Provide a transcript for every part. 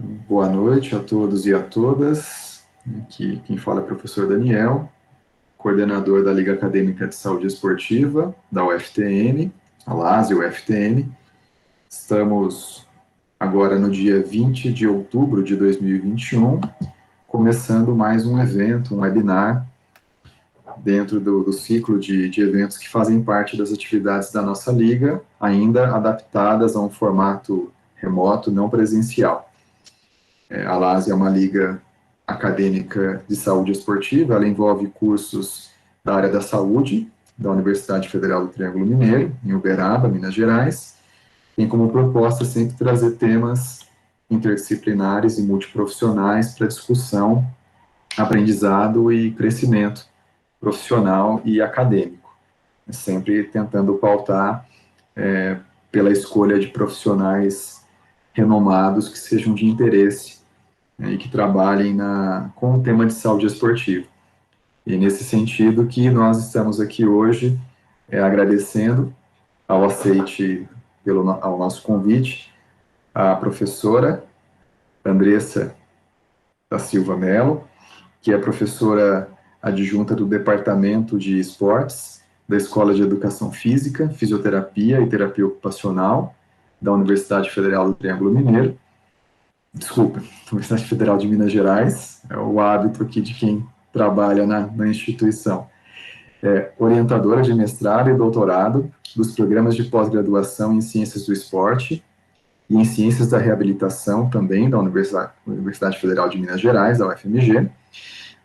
Boa noite a todos e a todas. Aqui quem fala é o professor Daniel, coordenador da Liga Acadêmica de Saúde Esportiva, da UFTN, a LAS e o UFTN. Estamos agora no dia 20 de outubro de 2021, começando mais um evento, um webinar, dentro do ciclo de eventos que fazem parte das atividades da nossa Liga, ainda adaptadas a um formato remoto, não presencial. A LAS é uma liga acadêmica de saúde esportiva, ela envolve cursos da área da saúde, da Universidade Federal do Triângulo Mineiro, em Uberaba, Minas Gerais. Tem como proposta sempre trazer temas interdisciplinares e multiprofissionais para discussão, aprendizado e crescimento profissional e acadêmico, sempre tentando pautar pela escolha de profissionais renomados que sejam de interesse, né, e que trabalhem com o tema de saúde esportiva. E nesse sentido que nós estamos aqui hoje agradecendo ao aceite ao nosso convite a professora Andressa da Silva Mello, que é professora adjunta do Departamento de Esportes da Escola de Educação Física, Fisioterapia e Terapia Ocupacional da Universidade Federal do Triângulo Mineiro. Desculpa, Universidade Federal de Minas Gerais, é o hábito aqui de quem trabalha na instituição. Orientadora de mestrado e doutorado dos programas de pós-graduação em Ciências do Esporte e em Ciências da Reabilitação, também da Universidade Federal de Minas Gerais, da UFMG,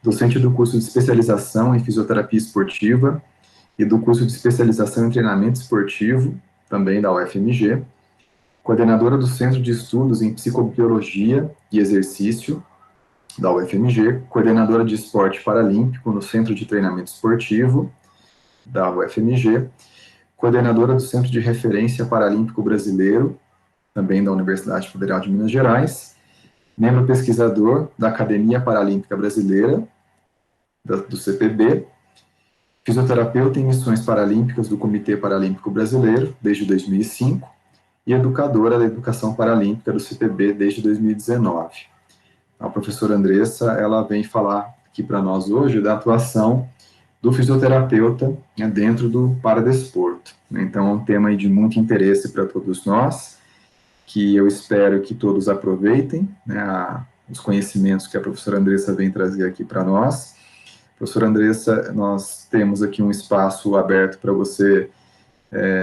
docente do curso de especialização em fisioterapia esportiva e do curso de especialização em treinamento esportivo, também da UFMG, coordenadora do Centro de Estudos em Psicobiologia e Exercício, da UFMG, coordenadora de esporte paralímpico no Centro de Treinamento Esportivo, da UFMG, coordenadora do Centro de Referência Paralímpico Brasileiro, também da Universidade Federal de Minas Gerais, membro pesquisador da Academia Paralímpica Brasileira, do CPB, fisioterapeuta em missões paralímpicas do Comitê Paralímpico Brasileiro, desde 2005, e educadora da Educação Paralímpica do CPB desde 2019. A professora Andressa, ela vem falar aqui para nós hoje da atuação do fisioterapeuta, né, dentro do paradesporto. Então, é um tema de muito interesse para todos nós, que eu espero que todos aproveitem, né, os conhecimentos que a professora Andressa vem trazer aqui para nós. Professora Andressa, nós temos aqui um espaço aberto para você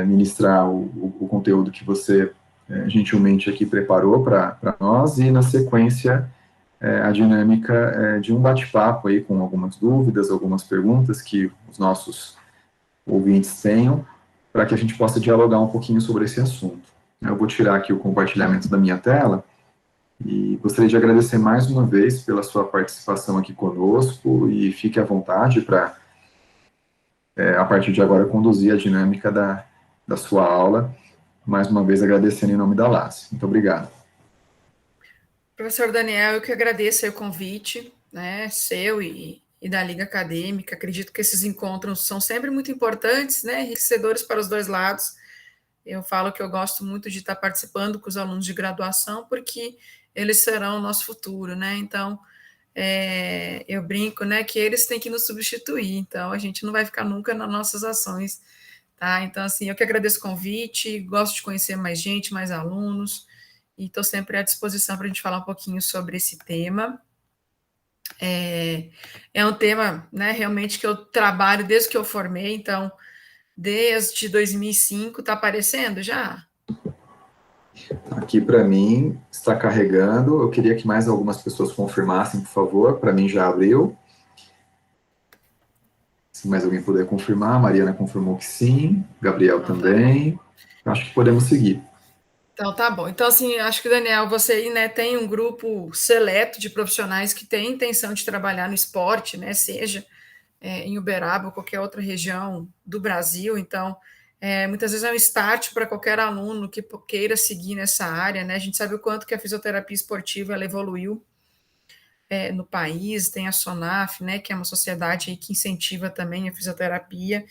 ministrar o conteúdo que você gentilmente aqui preparou para nós, e na sequência a dinâmica de um bate-papo aí com algumas dúvidas, algumas perguntas que os nossos ouvintes tenham, para que a gente possa dialogar um pouquinho sobre esse assunto. Eu vou tirar aqui o compartilhamento da minha tela e gostaria de agradecer mais uma vez pela sua participação aqui conosco, e fique à vontade para, a partir de agora, conduzir a dinâmica da sua aula, mais uma vez agradecendo em nome da LAS. Muito obrigado. Professor Daniel, eu que agradeço o convite, né, seu e da Liga Acadêmica. Acredito que esses encontros são sempre muito importantes, né, enriquecedores para os dois lados. Eu falo que eu gosto muito de estar participando com os alunos de graduação, porque eles serão o nosso futuro, né? Então, eu brinco, né, que eles têm que nos substituir, então a gente não vai ficar nunca nas nossas ações, tá? Então, assim, eu que agradeço o convite, gosto de conhecer mais gente, mais alunos, e estou sempre à disposição para a gente falar um pouquinho sobre esse tema. É um tema, né, realmente que eu trabalho desde que eu formei, então, desde 2005, está aparecendo já? Aqui para mim está carregando. Eu queria que mais algumas pessoas confirmassem, por favor. Para mim já abriu. Se mais alguém puder confirmar, a Mariana confirmou que sim, Gabriel Então, tá bom. também. Acho que podemos seguir. Então, tá bom. Então, assim, acho que, Daniel, você aí, né, tem um grupo seleto de profissionais que tem intenção de trabalhar no esporte, né, seja em Uberaba ou qualquer outra região do Brasil. Então, muitas vezes é um start para qualquer aluno que queira seguir nessa área, né? A gente sabe o quanto que a fisioterapia esportiva ela evoluiu no país, tem a SONAF, né, que é uma sociedade aí que incentiva também a fisioterapia,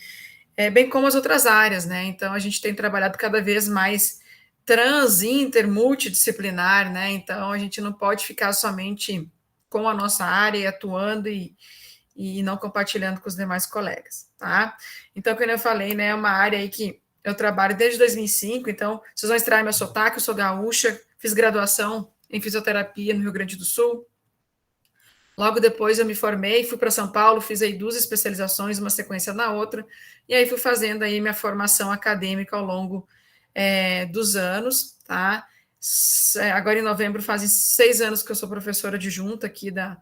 bem como as outras áreas, né? Então, a gente tem trabalhado cada vez mais trans, inter, multidisciplinar, né? Então, a gente não pode ficar somente com a nossa área atuando e não compartilhando com os demais colegas, tá? Então, como eu falei, né, é uma área aí que eu trabalho desde 2005, então, vocês vão estranhar meu sotaque, eu sou gaúcha, fiz graduação em fisioterapia no Rio Grande do Sul. Logo depois eu me formei, fui para São Paulo, fiz aí 2 especializações, uma sequência na outra, e aí fui fazendo aí minha formação acadêmica ao longo dos anos, tá? Agora em novembro fazem 6 anos que eu sou professora adjunta aqui na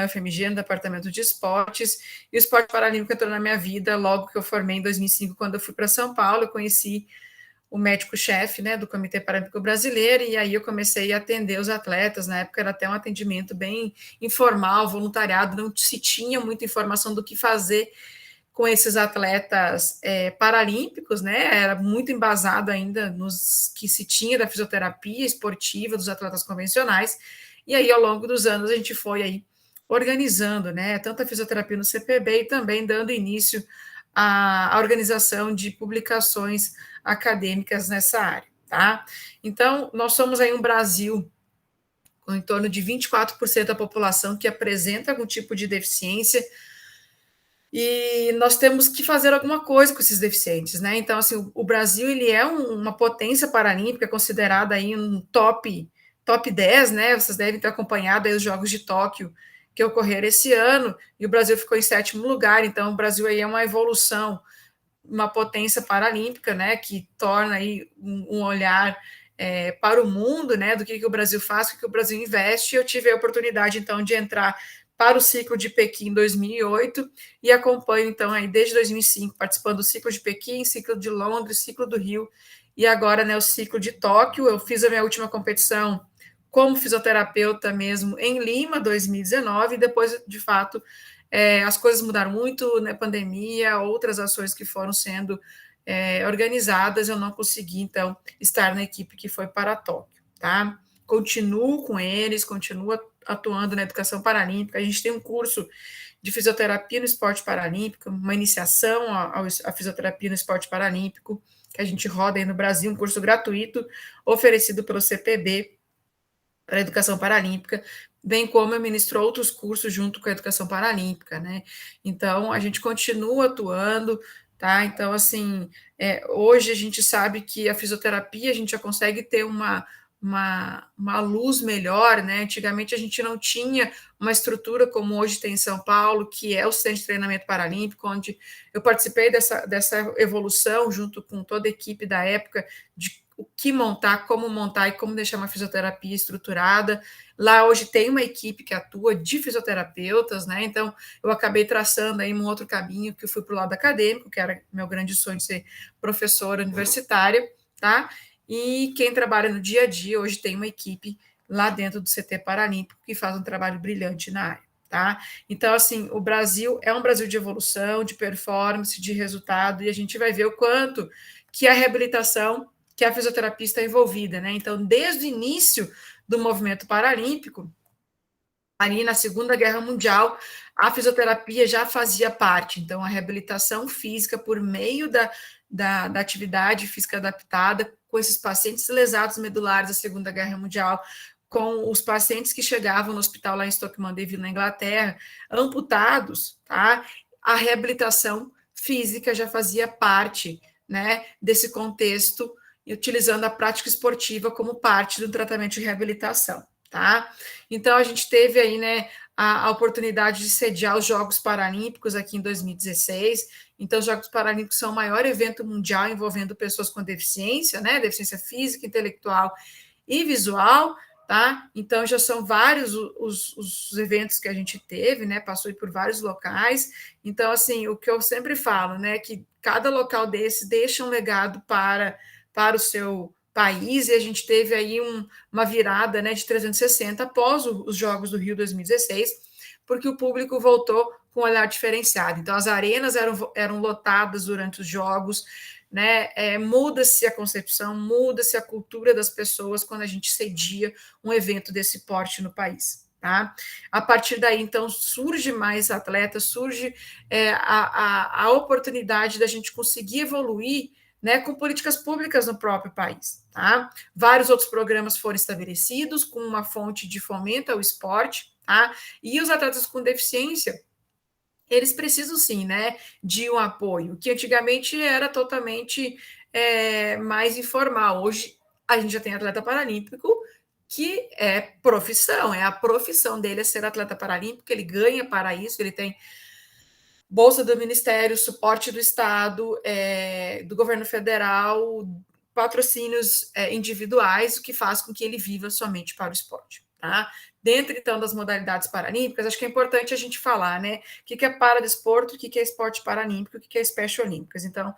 UFMG, no Departamento de Esportes, e o esporte paralímpico entrou na minha vida logo que eu formei em 2005, quando eu fui para São Paulo, eu conheci o médico-chefe, né, do Comitê Paralímpico Brasileiro, e aí eu comecei a atender os atletas. Na época era até um atendimento bem informal, voluntariado, não se tinha muita informação do que fazer com esses atletas paralímpicos, né? Era muito embasado ainda nos que se tinha da fisioterapia esportiva dos atletas convencionais. E aí, ao longo dos anos, a gente foi aí organizando, né? Tanto a fisioterapia no CPB e também dando início à organização de publicações acadêmicas nessa área, tá? Então, nós somos aí um Brasil com em torno de 24% da população que apresenta algum tipo de deficiência, e nós temos que fazer alguma coisa com esses deficientes, né? Então, assim, o Brasil, ele é uma potência paralímpica, considerada aí um top 10, né? Vocês devem ter acompanhado aí os Jogos de Tóquio que ocorreram esse ano, e o Brasil ficou em 7º lugar. Então, o Brasil aí é uma evolução, uma potência paralímpica, né? Que torna aí um olhar para o mundo, né? Do que o Brasil faz, o que o Brasil investe. E eu tive a oportunidade, então, de entrar para o ciclo de Pequim em 2008 e acompanho, então, aí desde 2005, participando do ciclo de Pequim, ciclo de Londres, ciclo do Rio e agora, né, o ciclo de Tóquio. Eu fiz a minha última competição como fisioterapeuta mesmo em Lima, 2019, e depois, de fato, as coisas mudaram muito, né, pandemia, outras ações que foram sendo organizadas, eu não consegui, então, estar na equipe que foi para Tóquio, tá? Continuo com eles, continuo atuando na educação paralímpica. A gente tem um curso de fisioterapia no esporte paralímpico, uma iniciação à fisioterapia no esporte paralímpico, que a gente roda aí no Brasil, um curso gratuito, oferecido pelo CPB para a educação paralímpica, bem como eu ministro outros cursos junto com a educação paralímpica, né? Então, a gente continua atuando, tá? Então, assim, hoje a gente sabe que a fisioterapia, a gente já consegue ter uma luz melhor, né? Antigamente a gente não tinha uma estrutura como hoje tem em São Paulo, que é o Centro de Treinamento Paralímpico, onde eu participei dessa evolução junto com toda a equipe da época, de o que montar, e como deixar uma fisioterapia estruturada. Lá hoje tem uma equipe que atua de fisioterapeutas, né? Então eu acabei traçando aí um outro caminho, que eu fui para o lado acadêmico, que era meu grande sonho de ser professora universitária, tá? E quem trabalha no dia a dia hoje tem uma equipe lá dentro do CT Paralímpico que faz um trabalho brilhante na área, tá? Então, assim, o Brasil é um Brasil de evolução, de performance, de resultado, e a gente vai ver o quanto que a reabilitação, que a fisioterapia está envolvida, né? Então, desde o início do movimento paralímpico, ali na Segunda Guerra Mundial, a fisioterapia já fazia parte. Então, a reabilitação física por meio da atividade física adaptada com esses pacientes lesados medulares da Segunda Guerra Mundial, com os pacientes que chegavam no hospital lá em Stoke Mandeville, na Inglaterra, amputados, tá? A reabilitação física já fazia parte, né, desse contexto, utilizando a prática esportiva como parte do tratamento de reabilitação, tá? Então, a gente teve aí, né, a oportunidade de sediar os Jogos Paralímpicos aqui em 2016. Então, os Jogos Paralímpicos são o maior evento mundial envolvendo pessoas com deficiência, né, deficiência física, intelectual e visual, tá? Então, já são vários os eventos que a gente teve, né, passou por vários locais. Então, assim, o que eu sempre falo, né, que cada local desse deixa um legado para o seu país, e a gente teve aí uma virada, né, de 360 após os Jogos do Rio 2016, porque o público voltou com um olhar diferenciado. Então, as arenas eram lotadas durante os Jogos, né? Muda-se a concepção, muda-se a cultura das pessoas quando a gente cedia um evento desse porte no país. Tá? A partir daí, então, surge mais atletas, surge a oportunidade da gente conseguir evoluir, né, com políticas públicas no próprio país. Tá? Vários outros programas foram estabelecidos com uma fonte de fomento ao esporte, tá? E os atletas com deficiência, eles precisam sim, né, de um apoio, que antigamente era totalmente mais informal. Hoje a gente já tem atleta paralímpico que é profissão, a profissão dele é ser atleta paralímpico, ele ganha para isso, ele tem bolsa do Ministério, suporte do Estado, do governo federal, patrocínios individuais, o que faz com que ele viva somente para o esporte. Tá? Dentro, então, das modalidades paralímpicas, acho que é importante a gente falar, né? O que é paradesporto, o que é esporte paralímpico, o que é Special Olímpicas. Então,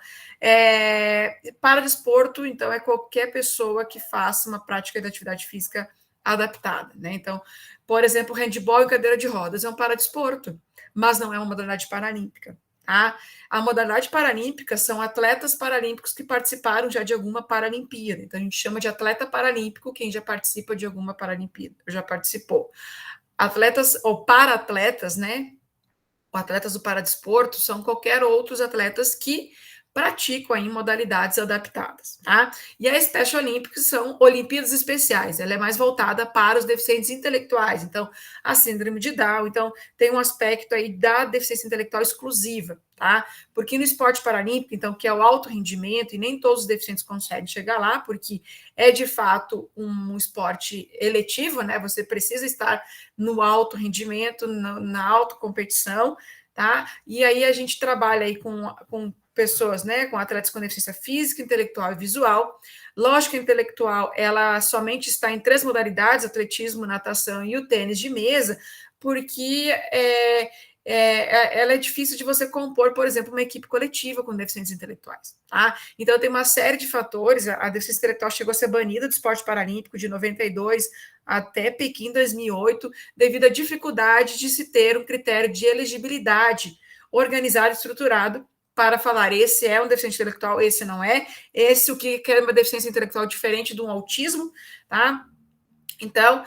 paradesporto, então, é qualquer pessoa que faça uma prática de atividade física adaptada, né? Então, por exemplo, handebol em cadeira de rodas é um paradesporto, mas não é uma modalidade paralímpica. Tá? A modalidade paralímpica são atletas paralímpicos que participaram já de alguma Paralimpíada. Então, a gente chama de atleta paralímpico quem já participa de alguma Paralimpíada, já participou. Atletas ou para-atletas, né? Ou atletas do paradesporto são qualquer outros atletas que praticam em modalidades adaptadas, tá? E a Special Olympics são Olimpíadas especiais, ela é mais voltada para os deficientes intelectuais, então, a síndrome de Down, então, tem um aspecto aí da deficiência intelectual exclusiva, tá? Porque no esporte paralímpico, então, que é o alto rendimento, e nem todos os deficientes conseguem chegar lá, porque é, de fato, um esporte eletivo, né? Você precisa estar no alto rendimento, na alta competição, tá? E aí a gente trabalha aí com pessoas, né, com atletas com deficiência física, intelectual e visual. Lógico, intelectual, ela somente está em 3 modalidades, atletismo, natação e o tênis de mesa, porque ela é difícil de você compor, por exemplo, uma equipe coletiva com deficientes intelectuais, tá? Então, tem uma série de fatores, a deficiência intelectual chegou a ser banida do esporte paralímpico de 92 até Pequim 2008, devido à dificuldade de se ter um critério de elegibilidade organizado e estruturado para falar, esse é um deficiente intelectual, esse não é, esse o que é uma deficiência intelectual diferente de um autismo, tá? Então,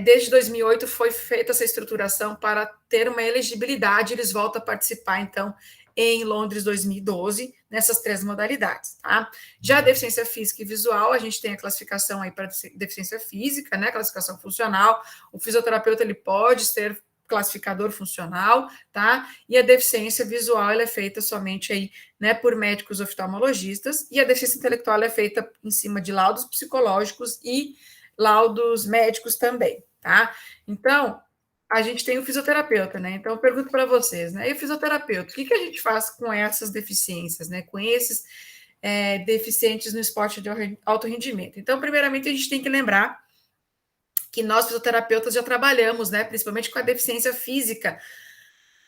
desde 2008 foi feita essa estruturação para ter uma elegibilidade, eles voltam a participar, então, em Londres 2012, nessas 3 modalidades, tá? Já a deficiência física e visual, a gente tem a classificação aí para deficiência física, né, classificação funcional, o fisioterapeuta, ele pode ser classificador funcional, tá? E a deficiência visual, ela é feita somente aí, né, por médicos oftalmologistas, e a deficiência intelectual é feita em cima de laudos psicológicos e laudos médicos também, tá? Então, a gente tem o fisioterapeuta, né? Então, eu pergunto para vocês, né? E o fisioterapeuta, o que a gente faz com essas deficiências, né? Com esses deficientes no esporte de alto rendimento? Então, primeiramente, a gente tem que lembrar que nós, fisioterapeutas, já trabalhamos, né? Principalmente com a deficiência física,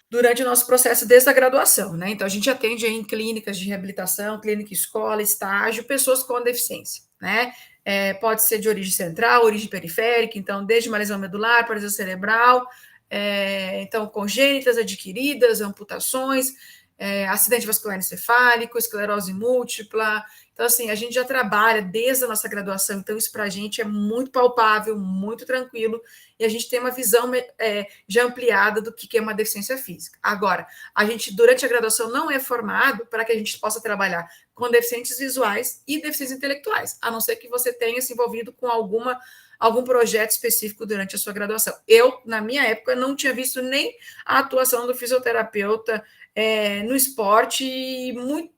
durante o nosso processo desde a graduação, né? Então, a gente atende em clínicas de reabilitação, clínica escola, estágio, pessoas com deficiência, né? Pode ser de origem central, origem periférica, então, desde uma lesão medular, paralisia cerebral, então, congênitas, adquiridas, amputações, acidente vascular encefálico, esclerose múltipla. Então, assim, a gente já trabalha desde a nossa graduação, então isso para a gente é muito palpável, muito tranquilo, e a gente tem uma visão já ampliada do que é uma deficiência física. Agora, a gente, durante a graduação, não é formado para que a gente possa trabalhar com deficientes visuais e deficientes intelectuais, a não ser que você tenha se envolvido com algum projeto específico durante a sua graduação. Eu, na minha época, não tinha visto nem a atuação do fisioterapeuta no esporte e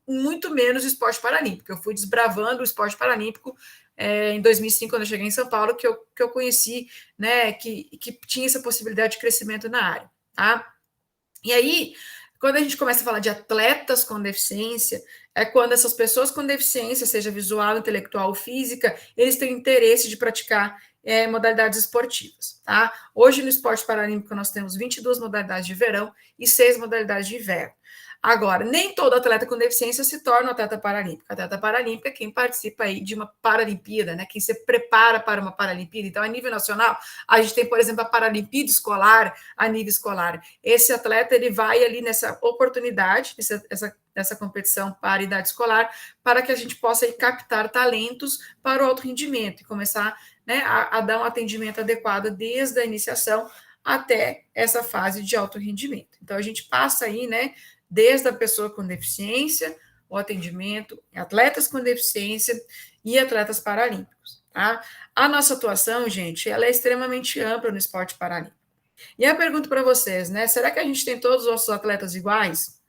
muito menos o esporte paralímpico. Eu fui desbravando o esporte paralímpico em 2005, quando eu cheguei em São Paulo, que eu conheci, né, que tinha essa possibilidade de crescimento na área, tá? E aí, quando a gente começa a falar de atletas com deficiência, é quando essas pessoas com deficiência, seja visual, intelectual ou física, eles têm interesse de praticar modalidades esportivas, tá? Hoje, no esporte paralímpico, nós temos 22 modalidades de verão e 6 modalidades de inverno. Agora, nem todo atleta com deficiência se torna um atleta paralímpico. Atleta paralímpico é quem participa aí de uma Paralimpíada, né? Quem se prepara para uma Paralimpíada. Então, a nível nacional, a gente tem, por exemplo, a Paralimpíada escolar, a nível escolar. Esse atleta, ele vai ali nessa oportunidade, essa competição para a idade escolar, para que a gente possa aí captar talentos para o alto rendimento e começar, né, a dar um atendimento adequado desde a iniciação até essa fase de alto rendimento. Então, a gente passa aí, né, desde a pessoa com deficiência, o atendimento em atletas com deficiência e atletas paralímpicos, tá? A nossa atuação, gente, ela é extremamente ampla no esporte paralímpico. E eu pergunto para vocês, né? Será que a gente tem todos os nossos atletas iguais?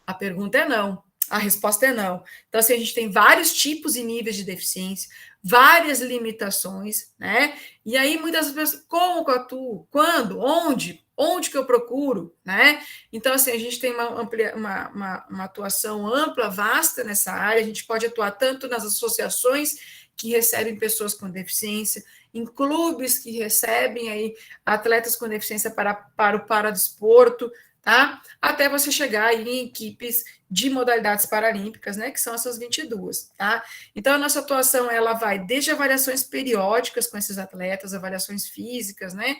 A pergunta é não. A resposta é não. Então, assim, a gente tem vários tipos e níveis de deficiência, várias limitações, né? E aí, muitas pessoas, como que eu atuo? Quando? Onde? Onde que eu procuro, né? Então, assim, a gente tem uma atuação ampla, vasta nessa área, a gente pode atuar tanto nas associações que recebem pessoas com deficiência, em clubes que recebem aí atletas com deficiência para o paradesporto, tá? Até você chegar aí em equipes de modalidades paralímpicas, né, que são essas 22, tá? Então, a nossa atuação, ela vai desde avaliações periódicas com esses atletas, avaliações físicas, né,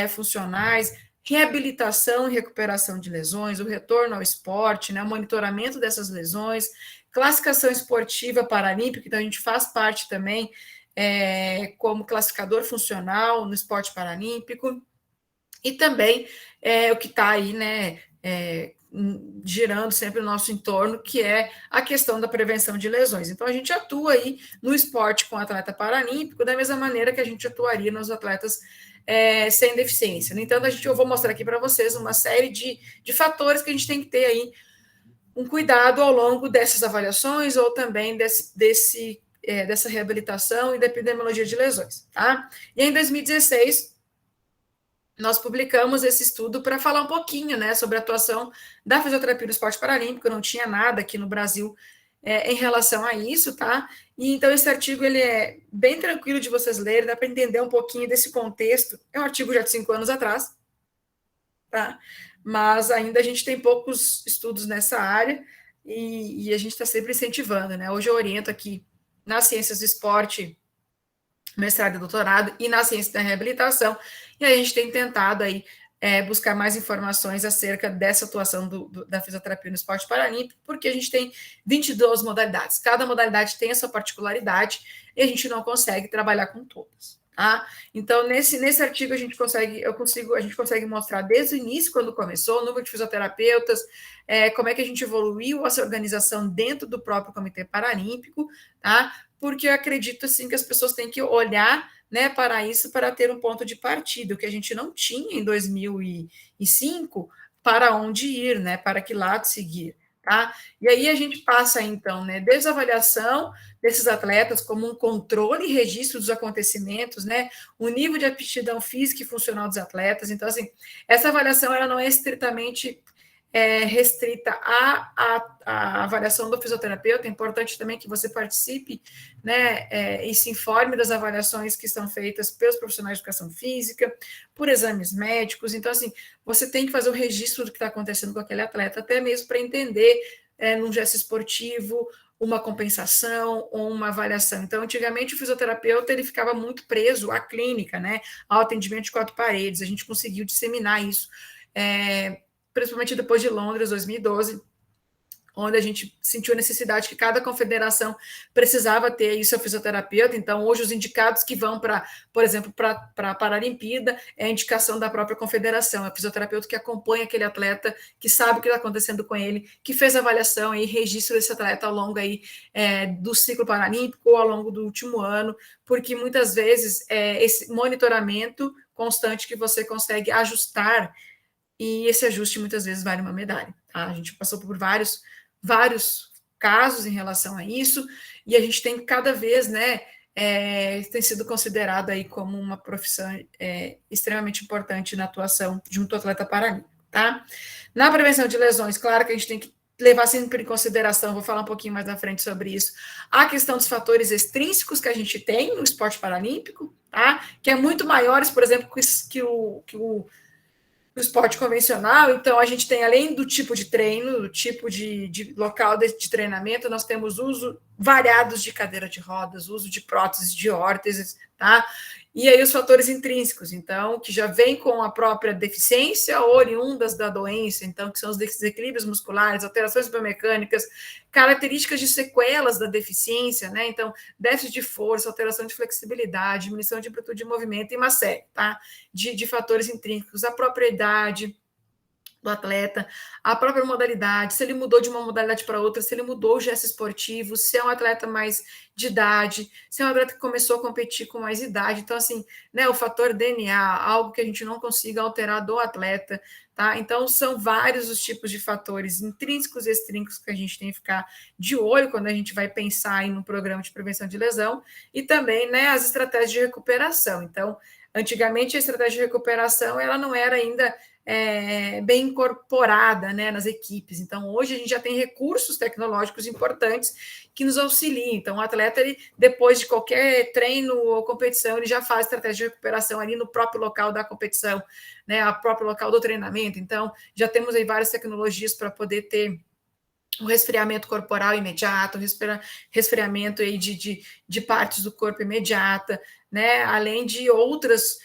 funcionais, reabilitação e recuperação de lesões, o retorno ao esporte, né, o monitoramento dessas lesões, classificação esportiva paralímpica, então a gente faz parte também como classificador funcional no esporte paralímpico, e também o que está aí, né, girando sempre o nosso entorno, que é a questão da prevenção de lesões. Então, a gente atua aí no esporte com atleta paralímpico da mesma maneira que a gente atuaria nos atletas sem deficiência. No entanto, eu vou mostrar aqui para vocês uma série de fatores que a gente tem que ter aí um cuidado ao longo dessas avaliações ou também dessa reabilitação e da epidemiologia de lesões, tá? E em 2016, nós publicamos esse estudo para falar um pouquinho, né, sobre a atuação da fisioterapia no esporte paralímpico. Não tinha nada aqui no Brasil em relação a isso, tá? E então esse artigo ele é bem tranquilo de vocês lerem, dá para entender um pouquinho desse contexto. É um artigo já de 5 anos atrás, tá? Mas ainda a gente tem poucos estudos nessa área e a gente está sempre incentivando, né? Hoje eu oriento aqui nas ciências do esporte, mestrado e doutorado, e na ciência da reabilitação, e a gente tem tentado aí buscar mais informações acerca dessa atuação da fisioterapia no esporte paralímpico, porque a gente tem 22 modalidades, cada modalidade tem a sua particularidade, e a gente não consegue trabalhar com todas, tá? Então, nesse artigo, a gente consegue mostrar desde o início, quando começou, o número de fisioterapeutas, como é que a gente evoluiu essa organização dentro do próprio Comitê Paralímpico, tá? Porque eu acredito, assim, que as pessoas têm que olhar, né, para isso, para ter um ponto de partida, que a gente não tinha em 2005, para onde ir, né, para que lado seguir, tá? E aí a gente passa, então, né, desde a avaliação desses atletas, como um controle e registro dos acontecimentos, né, o nível de aptidão física e funcional dos atletas. Então, assim, essa avaliação, ela não é estritamente restrita à avaliação do fisioterapeuta. É importante também que você participe, né, e se informe das avaliações que são feitas pelos profissionais de educação física, por exames médicos. Então, assim, você tem que fazer o registro do que está acontecendo com aquele atleta, até mesmo para entender, num gesto esportivo, uma compensação ou uma avaliação. Então, antigamente, o fisioterapeuta ele ficava muito preso à clínica, né, ao atendimento de 4 paredes. A gente conseguiu disseminar isso, principalmente depois de Londres, 2012, onde a gente sentiu a necessidade que cada confederação precisava ter aí seu fisioterapeuta. Então, hoje, os indicados que vão para, por exemplo, para a Paralimpíada, é a indicação da própria confederação, é o fisioterapeuta que acompanha aquele atleta, que sabe o que está acontecendo com ele, que fez a avaliação e registro desse atleta ao longo aí, do ciclo paralímpico ou ao longo do último ano, porque muitas vezes esse monitoramento constante que você consegue ajustar, e esse ajuste muitas vezes vale uma medalha, tá? A gente passou por vários casos em relação a isso, e a gente tem cada vez, né, tem sido considerado aí como uma profissão extremamente importante na atuação junto ao atleta paralímpico, tá? Na prevenção de lesões, claro que a gente tem que levar sempre em consideração, vou falar um pouquinho mais na frente sobre isso, a questão dos fatores extrínsecos que a gente tem no esporte paralímpico, tá? Que é muito maiores, por exemplo, que o esporte convencional. Então, a gente tem, além do tipo de treino, do tipo de local de treinamento, nós temos uso variados de cadeira de rodas, uso de próteses, de órteses, tá? E aí os fatores intrínsecos, então, que já vem com a própria deficiência oriundas da doença, então, que são os desequilíbrios musculares, alterações biomecânicas, características de sequelas da deficiência, né? Então, déficit de força, alteração de flexibilidade, diminuição de amplitude de movimento e uma série, tá? De fatores intrínsecos, a própria idade, do atleta, a própria modalidade, se ele mudou de uma modalidade para outra, se ele mudou o gesto esportivo, se é um atleta mais de idade, se é um atleta que começou a competir com mais idade. Então, assim, né, o fator DNA, algo que a gente não consiga alterar do atleta, tá? Então, são vários os tipos de fatores intrínsecos e extrínsecos que a gente tem que ficar de olho quando a gente vai pensar em um programa de prevenção de lesão, e também, né, as estratégias de recuperação. Então, antigamente, a estratégia de recuperação, ela não era ainda bem incorporada, né, nas equipes. Então, hoje a gente já tem recursos tecnológicos importantes que nos auxiliam. Então, o atleta, ele, depois de qualquer treino ou competição, ele já faz estratégia de recuperação ali no próprio local da competição, né, no próprio local do treinamento. Então, já temos aí várias tecnologias para poder ter o resfriamento corporal imediato, resfriamento aí de partes do corpo imediata, né? Além de outras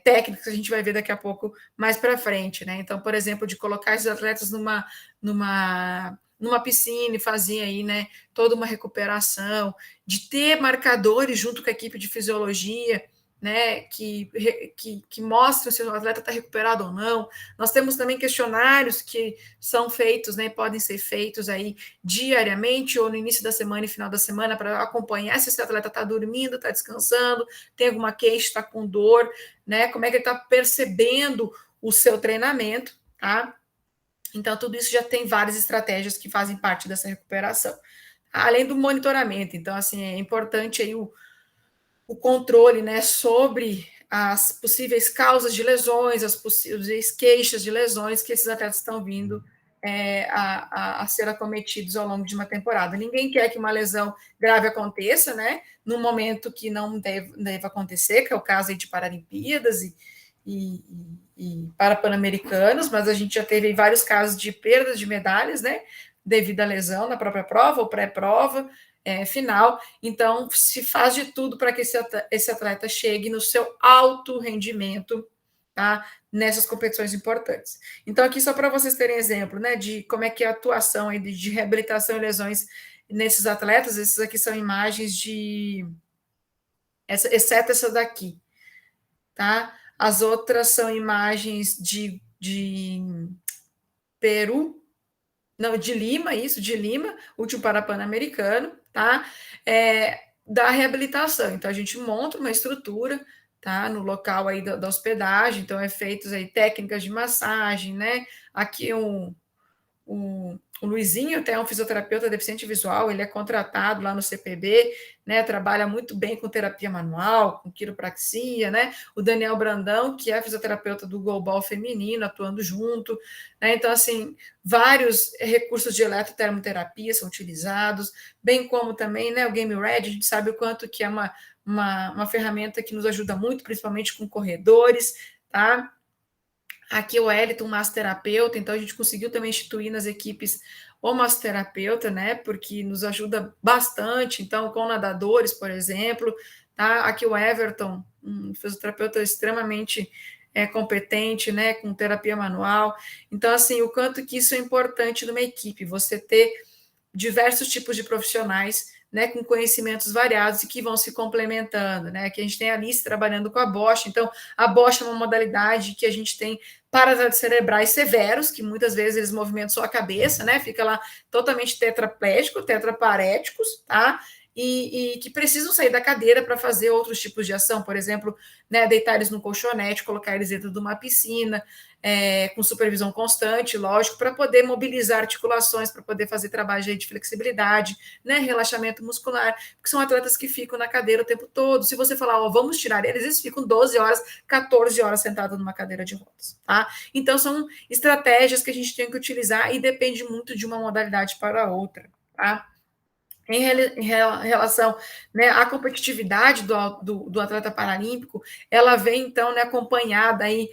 técnicas que a gente vai ver daqui a pouco mais para frente, né? Então, por exemplo, de colocar esses atletas numa piscina e fazer aí, né, toda uma recuperação, de ter marcadores junto com a equipe de fisiologia, né, que mostram se o atleta está recuperado ou não. Nós temos também questionários que são feitos, né, podem ser feitos aí diariamente ou no início da semana e final da semana para acompanhar se esse atleta está dormindo, está descansando, tem alguma queixa, está com dor, né, como é que ele está percebendo o seu treinamento, tá? Então, tudo isso já tem várias estratégias que fazem parte dessa recuperação. Além do monitoramento. Então, assim, é importante aí o controle, né, sobre as possíveis causas de lesões, as possíveis queixas de lesões que esses atletas estão vindo a ser acometidos ao longo de uma temporada. Ninguém quer que uma lesão grave aconteça, né, no momento que não deve acontecer, que é o caso aí de Paralimpíadas e para Pan-Americanos, mas a gente já teve vários casos de perdas de medalhas, né, devido à lesão na própria prova ou pré-prova, final. Então, se faz de tudo para que esse atleta chegue no seu alto rendimento, tá? Nessas competições importantes. Então, aqui só para vocês terem exemplo, né, de como é que é a atuação aí de reabilitação e lesões nesses atletas. Essas aqui são imagens exceto essa daqui, tá? As outras são imagens de Peru, não, de Lima, último Pan-Americano, tá? Da reabilitação. Então, a gente monta uma estrutura, tá? No local aí da hospedagem, então é feitos aí técnicas de massagem, né? Aqui o Luizinho até é um fisioterapeuta deficiente visual, ele é contratado lá no CPB, né, trabalha muito bem com terapia manual, com quiropraxia, né, o Daniel Brandão, que é fisioterapeuta do goalball feminino, atuando junto, né, então, assim, vários recursos de eletrotermoterapia são utilizados, bem como também, né, o Game Red, a gente sabe o quanto que é uma ferramenta que nos ajuda muito, principalmente com corredores, tá? Aqui o Wellington, massoterapeuta, então a gente conseguiu também instituir nas equipes o massoterapeuta, né, porque nos ajuda bastante, então, com nadadores, por exemplo, tá? Aqui o Everton, um fisioterapeuta extremamente competente, né, com terapia manual. Então, assim, o quanto que isso é importante numa equipe, você ter diversos tipos de profissionais, né, com conhecimentos variados e que vão se complementando, né? Aqui a gente tem a Alice trabalhando com a Bosch, então a Bosch é uma modalidade que a gente tem parasitas cerebrais severos, que muitas vezes eles movimentam só a cabeça, né? Fica lá totalmente tetraplégico, tetraparéticos, tá? E que precisam sair da cadeira para fazer outros tipos de ação, por exemplo, né, deitar eles no colchonete, colocar eles dentro de uma piscina, com supervisão constante, lógico, para poder mobilizar articulações, para poder fazer trabalho de flexibilidade, né, relaxamento muscular, porque são atletas que ficam na cadeira o tempo todo. Se você falar, vamos tirar eles, eles ficam 12 horas, 14 horas sentados numa cadeira de rodas, tá? Então, são estratégias que a gente tem que utilizar e depende muito de uma modalidade para outra, tá? Em relação, né, à competitividade do atleta paralímpico, ela vem, então, né, acompanhada aí,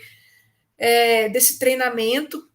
desse treinamento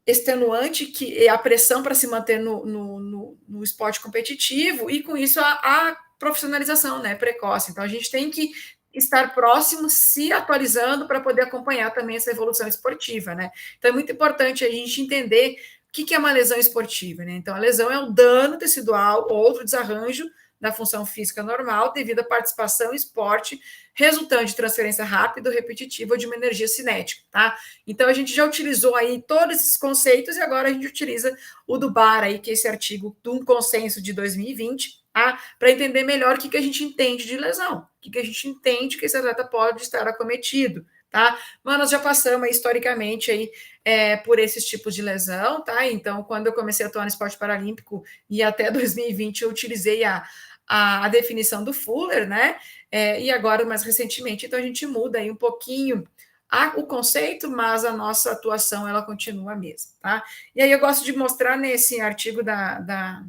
extenuante, que é a pressão para se manter no esporte competitivo, e com isso a profissionalização, né, precoce. Então, a gente tem que estar próximo, se atualizando, para poder acompanhar também essa evolução esportiva, né? Então, é muito importante a gente entender o que é uma lesão esportiva, né? Então, a lesão é um dano tecidual ou outro desarranjo, da função física normal devido à participação em esporte resultante de transferência rápida ou repetitiva de uma energia cinética, tá? Então, a gente já utilizou aí todos esses conceitos e agora a gente utiliza o do BAR aí, que é esse artigo de um consenso de 2020, tá? Para entender melhor o que a gente entende de lesão, o que a gente entende que esse atleta pode estar acometido, tá? Mas nós já passamos aí, historicamente aí, por esses tipos de lesão, tá? Então, quando eu comecei a atuar no esporte paralímpico e até 2020 eu utilizei a definição do Fuller, né? E agora, mais recentemente, então a gente muda aí um pouquinho o conceito, mas a nossa atuação ela continua a mesma, tá? E aí eu gosto de mostrar nesse artigo da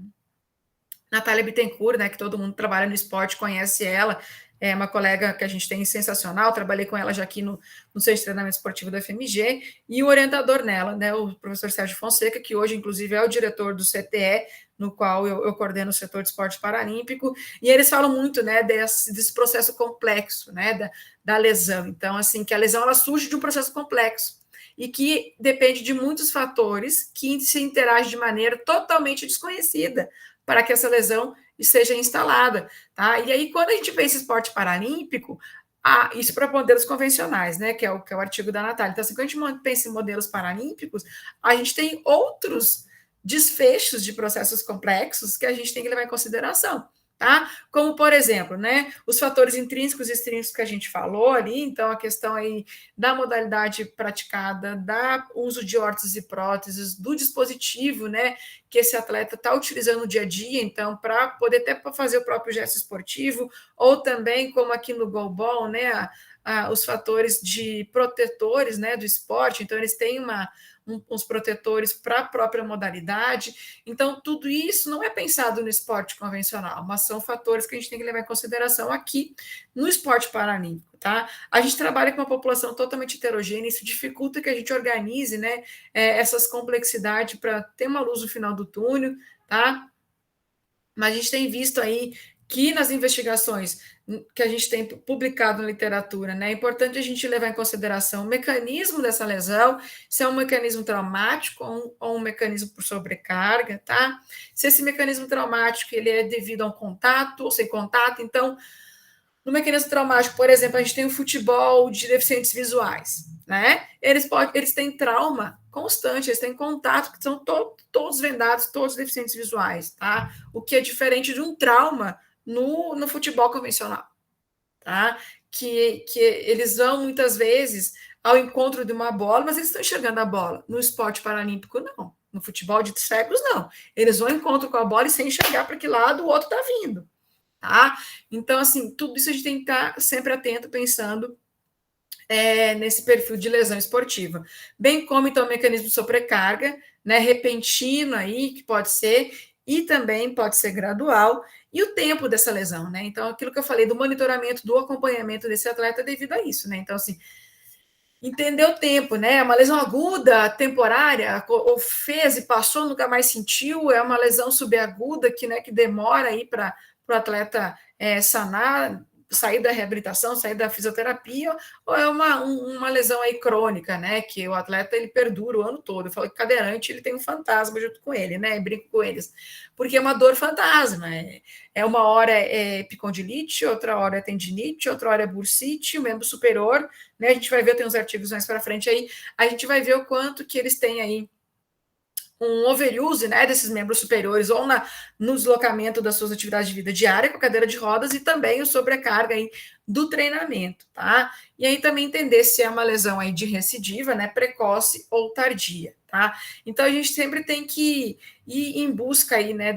Natália Bittencourt, né, que todo mundo trabalha no esporte conhece ela, é uma colega que a gente tem sensacional, trabalhei com ela já aqui no Centro de Treinamento Esportivo da FMG, e o orientador nela, né, o professor Sérgio Fonseca, que hoje, inclusive, é o diretor do CTE, no qual eu coordeno o setor de esporte paralímpico, e eles falam muito, né, desse processo complexo, né, da lesão. Então, assim, que a lesão ela surge de um processo complexo, e que depende de muitos fatores que se interagem de maneira totalmente desconhecida para que essa lesão seja instalada, tá? E aí, quando a gente pensa em esporte paralímpico, isso para modelos convencionais, né, que é o artigo da Natália. Então, assim, quando a gente pensa em modelos paralímpicos, a gente tem outros desfechos de processos complexos que a gente tem que levar em consideração, tá? Como, por exemplo, né, os fatores intrínsecos e extrínsecos que a gente falou ali, então a questão aí da modalidade praticada, da uso de órteses e próteses, do dispositivo, né, que esse atleta está utilizando no dia a dia, então, para poder até fazer o próprio gesto esportivo, ou também, como aqui no goalball, né, os fatores de protetores, né, do esporte, então eles têm uns protetores para a própria modalidade. Então, tudo isso não é pensado no esporte convencional, mas são fatores que a gente tem que levar em consideração aqui no esporte paralímpico, tá? A gente trabalha com uma população totalmente heterogênea, isso dificulta que a gente organize, né, essas complexidades para ter uma luz no final do túnel, tá? Mas a gente tem visto aí que nas investigações que a gente tem publicado na literatura, né, é importante a gente levar em consideração o mecanismo dessa lesão, se é um mecanismo traumático ou um mecanismo por sobrecarga, tá? Se esse mecanismo traumático ele é devido a um contato ou sem contato, então, no mecanismo traumático, por exemplo, a gente tem o futebol de deficientes visuais, né? Eles têm trauma constante, eles têm contato, que são todos vendados, todos deficientes visuais, tá? O que é diferente de um trauma no futebol convencional, tá? Que eles vão, muitas vezes, ao encontro de uma bola, mas eles estão enxergando a bola. No esporte paralímpico, não. No futebol de cegos, não. Eles vão ao encontro com a bola e sem enxergar para que lado o outro está vindo, tá? Então, assim, tudo isso a gente tem que estar sempre atento, pensando nesse perfil de lesão esportiva. Bem como, então, o mecanismo de sobrecarga, né, repentino aí, que pode ser, e também pode ser gradual, e o tempo dessa lesão, né? Então, aquilo que eu falei do monitoramento, do acompanhamento desse atleta devido a isso, né? Então, assim, entender o tempo, né? Uma lesão aguda, temporária, ou fez e passou, nunca mais sentiu, é uma lesão subaguda que demora aí para o atleta sanar, sair da reabilitação, sair da fisioterapia, ou é uma lesão aí crônica, né? Que o atleta ele perdura o ano todo. Eu falo que cadeirante ele tem um fantasma junto com ele, né? Eu brinco com eles, porque é uma dor fantasma. Uma hora é epicondilite, outra hora é tendinite, outra hora é bursite, o membro superior, né? A gente vai ver, tem uns artigos mais para frente aí, a gente vai ver o quanto que eles têm aí um overuse, né, desses membros superiores ou no deslocamento das suas atividades de vida diária com a cadeira de rodas e também o sobrecarga aí do treinamento, tá? E aí também entender se é uma lesão aí de recidiva, né, precoce ou tardia, tá? Então a gente sempre tem que ir em busca aí, né,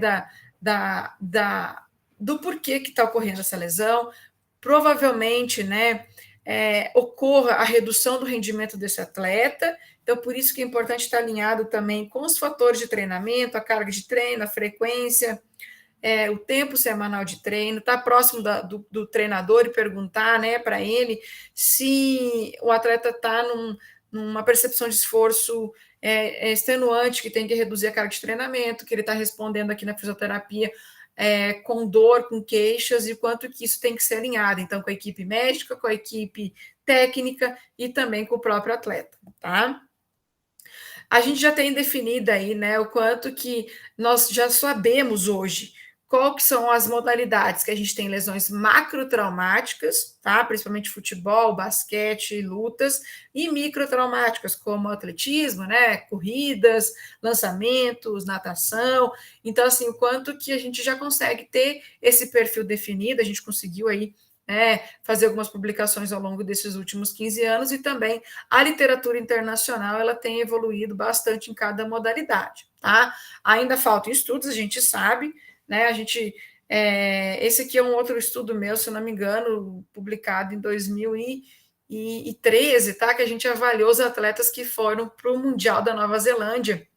do porquê que está ocorrendo essa lesão. Provavelmente, né, ocorra a redução do rendimento desse atleta. Então, por isso que é importante estar alinhado também com os fatores de treinamento, a carga de treino, a frequência, o tempo semanal de treino, estar próximo do treinador e perguntar, né, para ele se o atleta está numa percepção de esforço extenuante, que tem que reduzir a carga de treinamento, que ele está respondendo aqui na fisioterapia com dor, com queixas, e quanto que isso tem que ser alinhado, então, com a equipe médica, com a equipe técnica e também com o próprio atleta, tá? A gente já tem definido aí, né, o quanto que nós já sabemos hoje qual que são as modalidades que a gente tem lesões macrotraumáticas, tá? Principalmente futebol, basquete, lutas, e microtraumáticas, como atletismo, né? Corridas, lançamentos, natação. Então, assim, o quanto que a gente já consegue ter esse perfil definido, a gente conseguiu aí fazer algumas publicações ao longo desses últimos 15 anos, e também a literatura internacional ela tem evoluído bastante em cada modalidade, tá? Ainda faltam estudos, a gente sabe, né? Esse aqui é um outro estudo meu, se eu não me engano, publicado em 2013, tá? Que a gente avaliou os atletas que foram para o Mundial da Nova Zelândia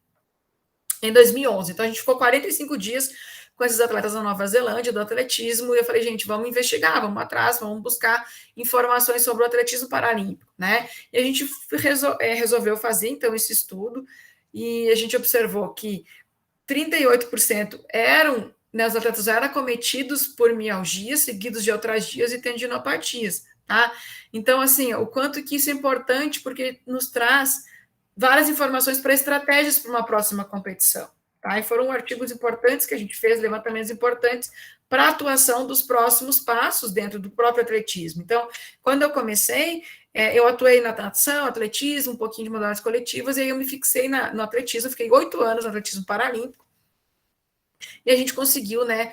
em 2011. Então, a gente ficou 45 dias com esses atletas da Nova Zelândia, do atletismo, e eu falei, gente, vamos investigar, vamos atrás, vamos buscar informações sobre o atletismo paralímpico, né? E a gente resolveu fazer, então, esse estudo, e a gente observou que 38% eram, né, os atletas eram acometidos por mialgia, seguidos de artralgias e tendinopatias, tá? Então, assim, o quanto que isso é importante, porque nos traz várias informações para estratégias para uma próxima competição, tá? E foram artigos importantes que a gente fez, levantamentos importantes para a atuação dos próximos passos dentro do próprio atletismo. Então, quando eu comecei, eu atuei na natação, atletismo, um pouquinho de modalidades coletivas, e aí eu me fixei no atletismo, fiquei 8 anos no atletismo paralímpico, e a gente conseguiu, né,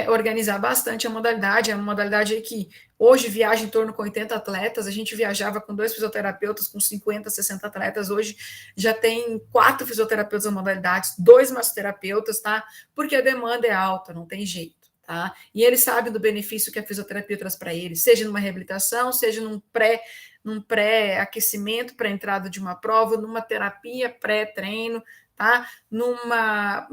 organizar bastante a modalidade. É uma modalidade aí que hoje viaja em torno com 80 atletas, a gente viajava com 2 fisioterapeutas, com 50, 60 atletas, hoje já tem 4 fisioterapeutas na modalidade, 2 massoterapeutas, tá? Porque a demanda é alta, não tem jeito. Tá? E eles sabem do benefício que a fisioterapia traz para eles, seja numa reabilitação, seja num pré-aquecimento para a entrada de uma prova, numa terapia pré-treino, tá? Numa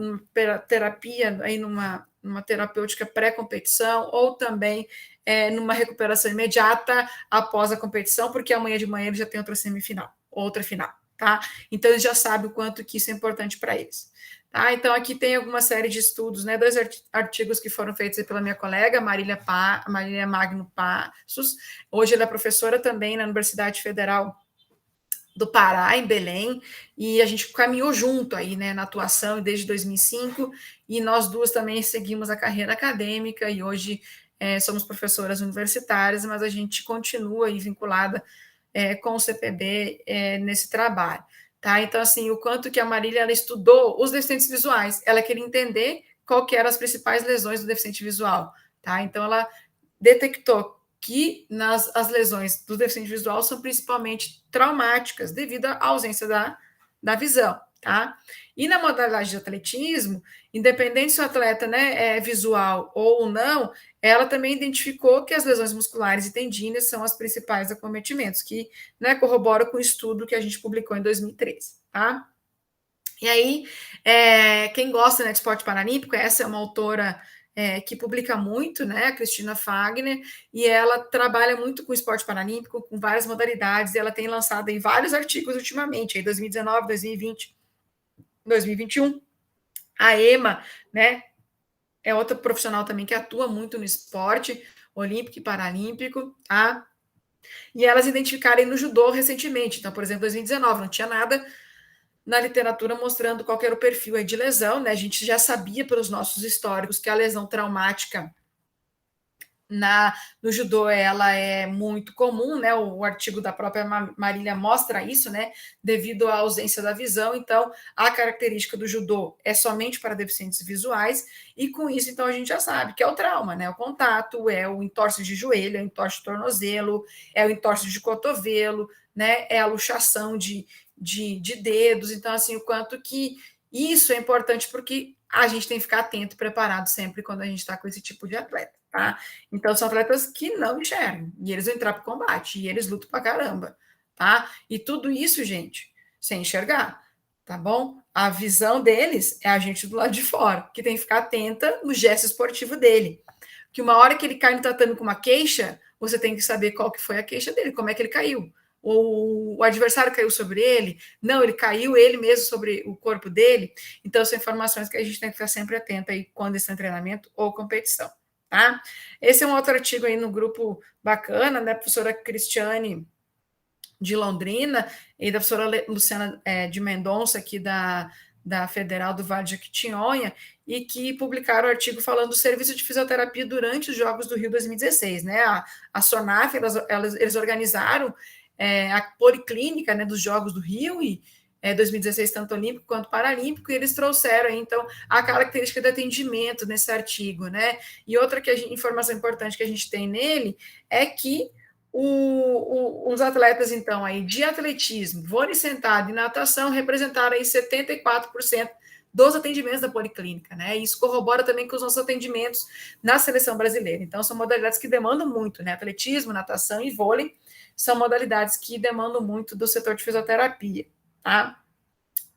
terapia, aí numa terapêutica pré-competição, ou também numa recuperação imediata após a competição, porque amanhã de manhã ele já tem outra semifinal, outra final, tá? Então eles já sabem o quanto que isso é importante para eles. Tá? Então, aqui tem alguma série de estudos, né? 2 artigos que foram feitos pela minha colega, Marília Magno Passos. Hoje ela é professora também na Universidade Federal do Pará, em Belém, e a gente caminhou junto aí, né, na atuação desde 2005, e nós duas também seguimos a carreira acadêmica, e hoje somos professoras universitárias, mas a gente continua aí vinculada com o CPB nesse trabalho. Tá? Então, assim, o quanto que a Marília ela estudou os deficientes visuais, ela queria entender qual que eram as principais lesões do deficiente visual. Tá? Então, ela detectou que as lesões do deficiente visual são principalmente traumáticas devido à ausência da visão. Tá? E na modalidade de atletismo, independente se o atleta, né, é visual ou não, ela também identificou que as lesões musculares e tendíneas são as principais acometimentos, que, né, corrobora com o estudo que a gente publicou em 2013. Tá? E aí, quem gosta, né, de esporte paralímpico, essa é uma autora que publica muito, né, a Cristina Fagner, e ela trabalha muito com esporte paralímpico, com várias modalidades, e ela tem lançado aí vários artigos ultimamente, aí 2019, 2020, 2021. A Emma, né, é outra profissional também que atua muito no esporte olímpico e paralímpico, tá? E elas identificaram no judô recentemente. Então, por exemplo, 2019, não tinha nada na literatura mostrando qual era o perfil aí de lesão, né? A gente já sabia pelos nossos históricos que a lesão traumática no judô ela é muito comum, né? O artigo da própria Marília mostra isso, né? Devido à ausência da visão, então a característica do judô é somente para deficientes visuais, e com isso, então, a gente já sabe que é o trauma, né? O contato, é o entorse de joelho, é o entorse de tornozelo, é o entorse de cotovelo, né? É a luxação de dedos. Então, assim, o quanto que isso é importante, porque a gente tem que ficar atento e preparado sempre quando a gente está com esse tipo de atleta. Tá? Então, são atletas que não enxergam, e eles vão entrar para o combate, e eles lutam para caramba, tá? E tudo isso, gente, sem enxergar, tá bom? A visão deles é a gente do lado de fora, que tem que ficar atenta no gesto esportivo dele. Que uma hora que ele cai no tatame com uma queixa, você tem que saber qual que foi a queixa dele, como é que ele caiu. Ou o adversário caiu sobre ele? Não, ele caiu ele mesmo sobre o corpo dele. Então, são informações que a gente tem que ficar sempre atento aí quando está em treinamento ou competição. Tá? Esse é um outro artigo aí no grupo bacana, né? Professora Cristiane de Londrina e da professora Luciana de Mendonça, aqui da Federal do Vale de Jequitinhonha, e que publicaram um artigo falando do serviço de fisioterapia durante os Jogos do Rio 2016, né? A SONAF, eles organizaram a policlínica, né, dos Jogos do Rio, e 2016, tanto olímpico quanto paralímpico, e eles trouxeram, então, a característica de atendimento nesse artigo, né? E outra informação importante que a gente tem nele é que os atletas, então, aí de atletismo, vôlei sentado e natação representaram aí 74% dos atendimentos da policlínica, né? E isso corrobora também com os nossos atendimentos na seleção brasileira. Então, são modalidades que demandam muito, né? Atletismo, natação e vôlei são modalidades que demandam muito do setor de fisioterapia, tá?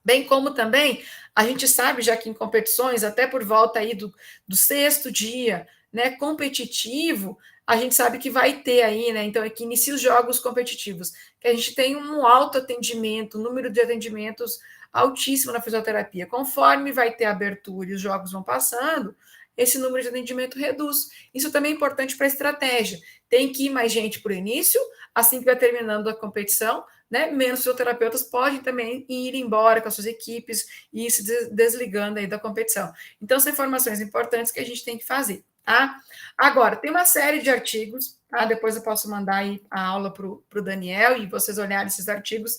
Bem como também, a gente sabe, já que em competições, até por volta aí do sexto dia, né, competitivo, a gente sabe que vai ter aí, né, então é que inicia os jogos competitivos, que a gente tem um alto atendimento, um número de atendimentos altíssimo na fisioterapia. Conforme vai ter abertura e os jogos vão passando, esse número de atendimento reduz. Isso também é importante para a estratégia. Tem que ir mais gente para o início, assim que vai terminando a competição, né, menos fisioterapeutas podem também ir embora com as suas equipes e ir se desligando aí da competição. Então, são informações importantes que a gente tem que fazer, tá? Agora, tem uma série de artigos, tá? Depois eu posso mandar aí a aula para o Daniel e vocês olharem esses artigos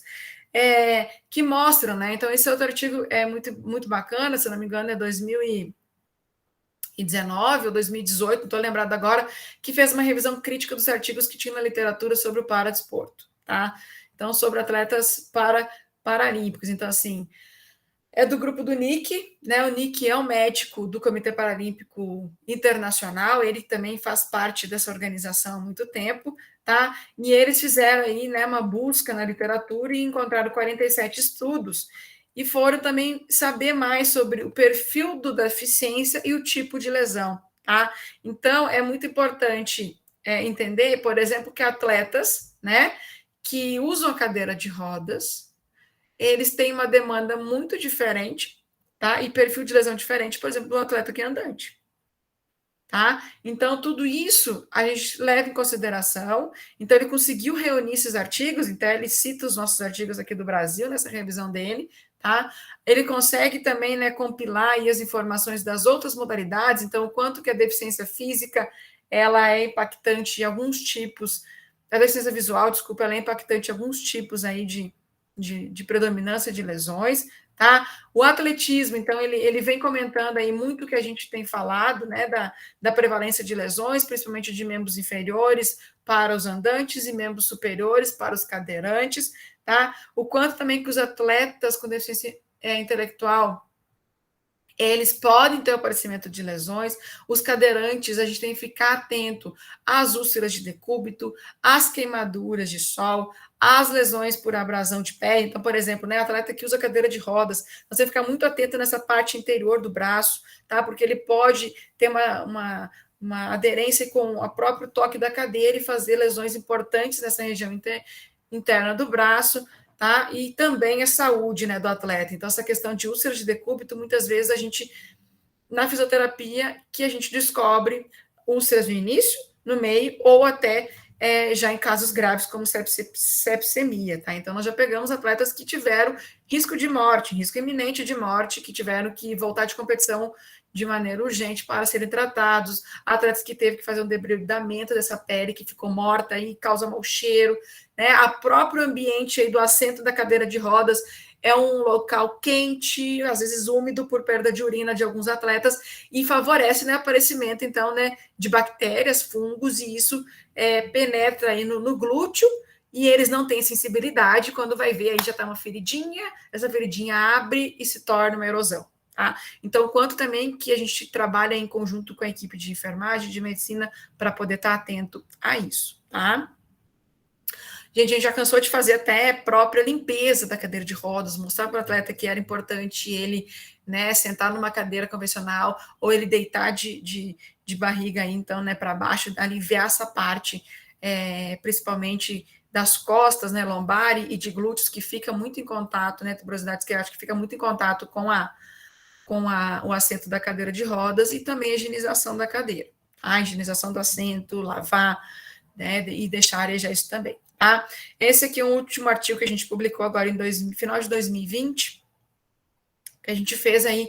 que mostram, né? Então, esse outro artigo é muito, muito bacana, se não me engano, é 2019 ou 2018, não estou lembrada agora, que fez uma revisão crítica dos artigos que tinha na literatura sobre o paradesporto, tá? Então, sobre atletas paralímpicos. Então, assim, é do grupo do NIC, né? O NIC é um médico do Comitê Paralímpico Internacional, ele também faz parte dessa organização há muito tempo, tá? E eles fizeram aí, né, uma busca na literatura e encontraram 47 estudos e foram também saber mais sobre o perfil da deficiência e o tipo de lesão, tá? Então, é muito importante entender, por exemplo, que atletas, né, que usam a cadeira de rodas, eles têm uma demanda muito diferente, tá? E perfil de lesão diferente, por exemplo, do atleta que é andante. Tá? Então, tudo isso a gente leva em consideração. Então, ele conseguiu reunir esses artigos, então ele cita os nossos artigos aqui do Brasil, nessa revisão dele, tá? Ele consegue também, né, compilar aí as informações das outras modalidades, então, o quanto que a deficiência física, ela é impactante em alguns tipos, a deficiência visual, desculpa, ela é impactante em alguns tipos aí de predominância de lesões, tá? O atletismo, então, ele vem comentando aí muito o que a gente tem falado, né, da prevalência de lesões, principalmente de membros inferiores para os andantes e membros superiores para os cadeirantes, tá? O quanto também que os atletas com deficiência intelectual, eles podem ter o aparecimento de lesões. Os cadeirantes, a gente tem que ficar atento às úlceras de decúbito, às queimaduras de sol, às lesões por abrasão de pé. Então, por exemplo, né, atleta que usa cadeira de rodas, você fica muito atento nessa parte interior do braço, tá? Porque ele pode ter uma aderência com o próprio toque da cadeira e fazer lesões importantes nessa região interna do braço, tá? E também a saúde, né, do atleta. Então, essa questão de úlceras de decúbito, muitas vezes a gente, na fisioterapia, que a gente descobre úlceras no início, no meio, ou até já em casos graves, como sepsemia, tá? Então, nós já pegamos atletas que tiveram risco de morte, risco iminente de morte, que tiveram que voltar de competição de maneira urgente para serem tratados, atletas que teve que fazer um debridamento dessa pele que ficou morta e causa mau cheiro, né? A próprio ambiente aí do assento da cadeira de rodas é um local quente, às vezes úmido por perda de urina de alguns atletas e favorece, né, o aparecimento, então, né, de bactérias, fungos, e isso penetra aí no glúteo e eles não têm sensibilidade, quando vai ver aí já está uma feridinha, essa feridinha abre e se torna uma erosão. Tá? Então, quanto também que a gente trabalha em conjunto com a equipe de enfermagem, de medicina, para poder estar atento a isso, tá? Gente, a gente já cansou de fazer até própria limpeza da cadeira de rodas, mostrar para o atleta que era importante ele, né, sentar numa cadeira convencional ou ele deitar de barriga aí, então, né, para baixo, aliviar essa parte, principalmente das costas, né, lombar e de glúteos, que fica muito em contato, né, tuberosidades que eu acho que fica muito em contato com o assento da cadeira de rodas e também a higienização da cadeira. A higienização do assento, lavar, né, e deixar arejar isso também. Tá? Esse aqui é o último artigo que a gente publicou agora em final de 2020, que a gente fez aí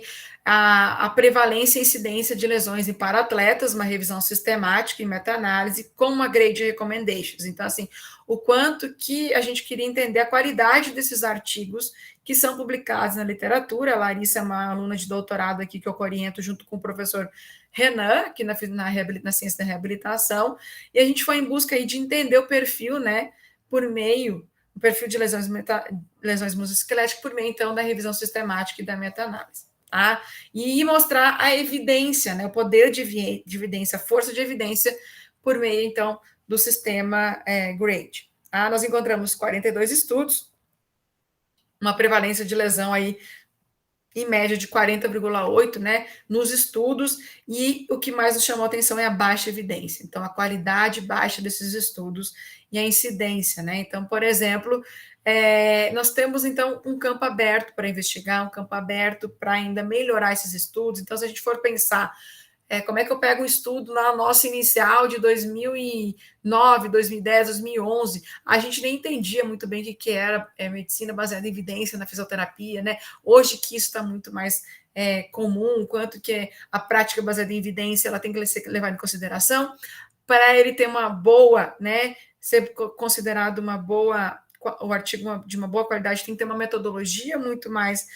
a prevalência e incidência de lesões em para-atletas, uma revisão sistemática e meta-análise com uma grade recommendations. Então, assim, o quanto que a gente queria entender a qualidade desses artigos que são publicados na literatura. A Larissa é uma aluna de doutorado aqui que eu oriento junto com o professor Renan, aqui na ciência da reabilitação, e a gente foi em busca aí de entender o perfil, né, o perfil de lesões musculoesqueléticas por meio, então, da revisão sistemática e da meta-análise. Tá? E mostrar a evidência, né, o poder de evidência, a força de evidência por meio, então, do sistema GRADE. Tá? Nós encontramos 42 estudos, uma prevalência de lesão aí em média de 40,8, né, nos estudos, e o que mais nos chamou a atenção é a baixa evidência. Então, a qualidade baixa desses estudos e a incidência, né? Então, por exemplo, nós temos, então, um campo aberto para investigar, um campo aberto para ainda melhorar esses estudos. Então, se a gente for pensar como é que eu pego um estudo na nossa inicial de 2009, 2010, 2011, a gente nem entendia muito bem o que era medicina baseada em evidência na fisioterapia, né? Hoje que isso está muito mais comum, quanto que a prática baseada em evidência ela tem que ser levada em consideração para ele ter uma boa, né? Ser considerado uma boa, o artigo de uma boa qualidade tem que ter uma metodologia muito mais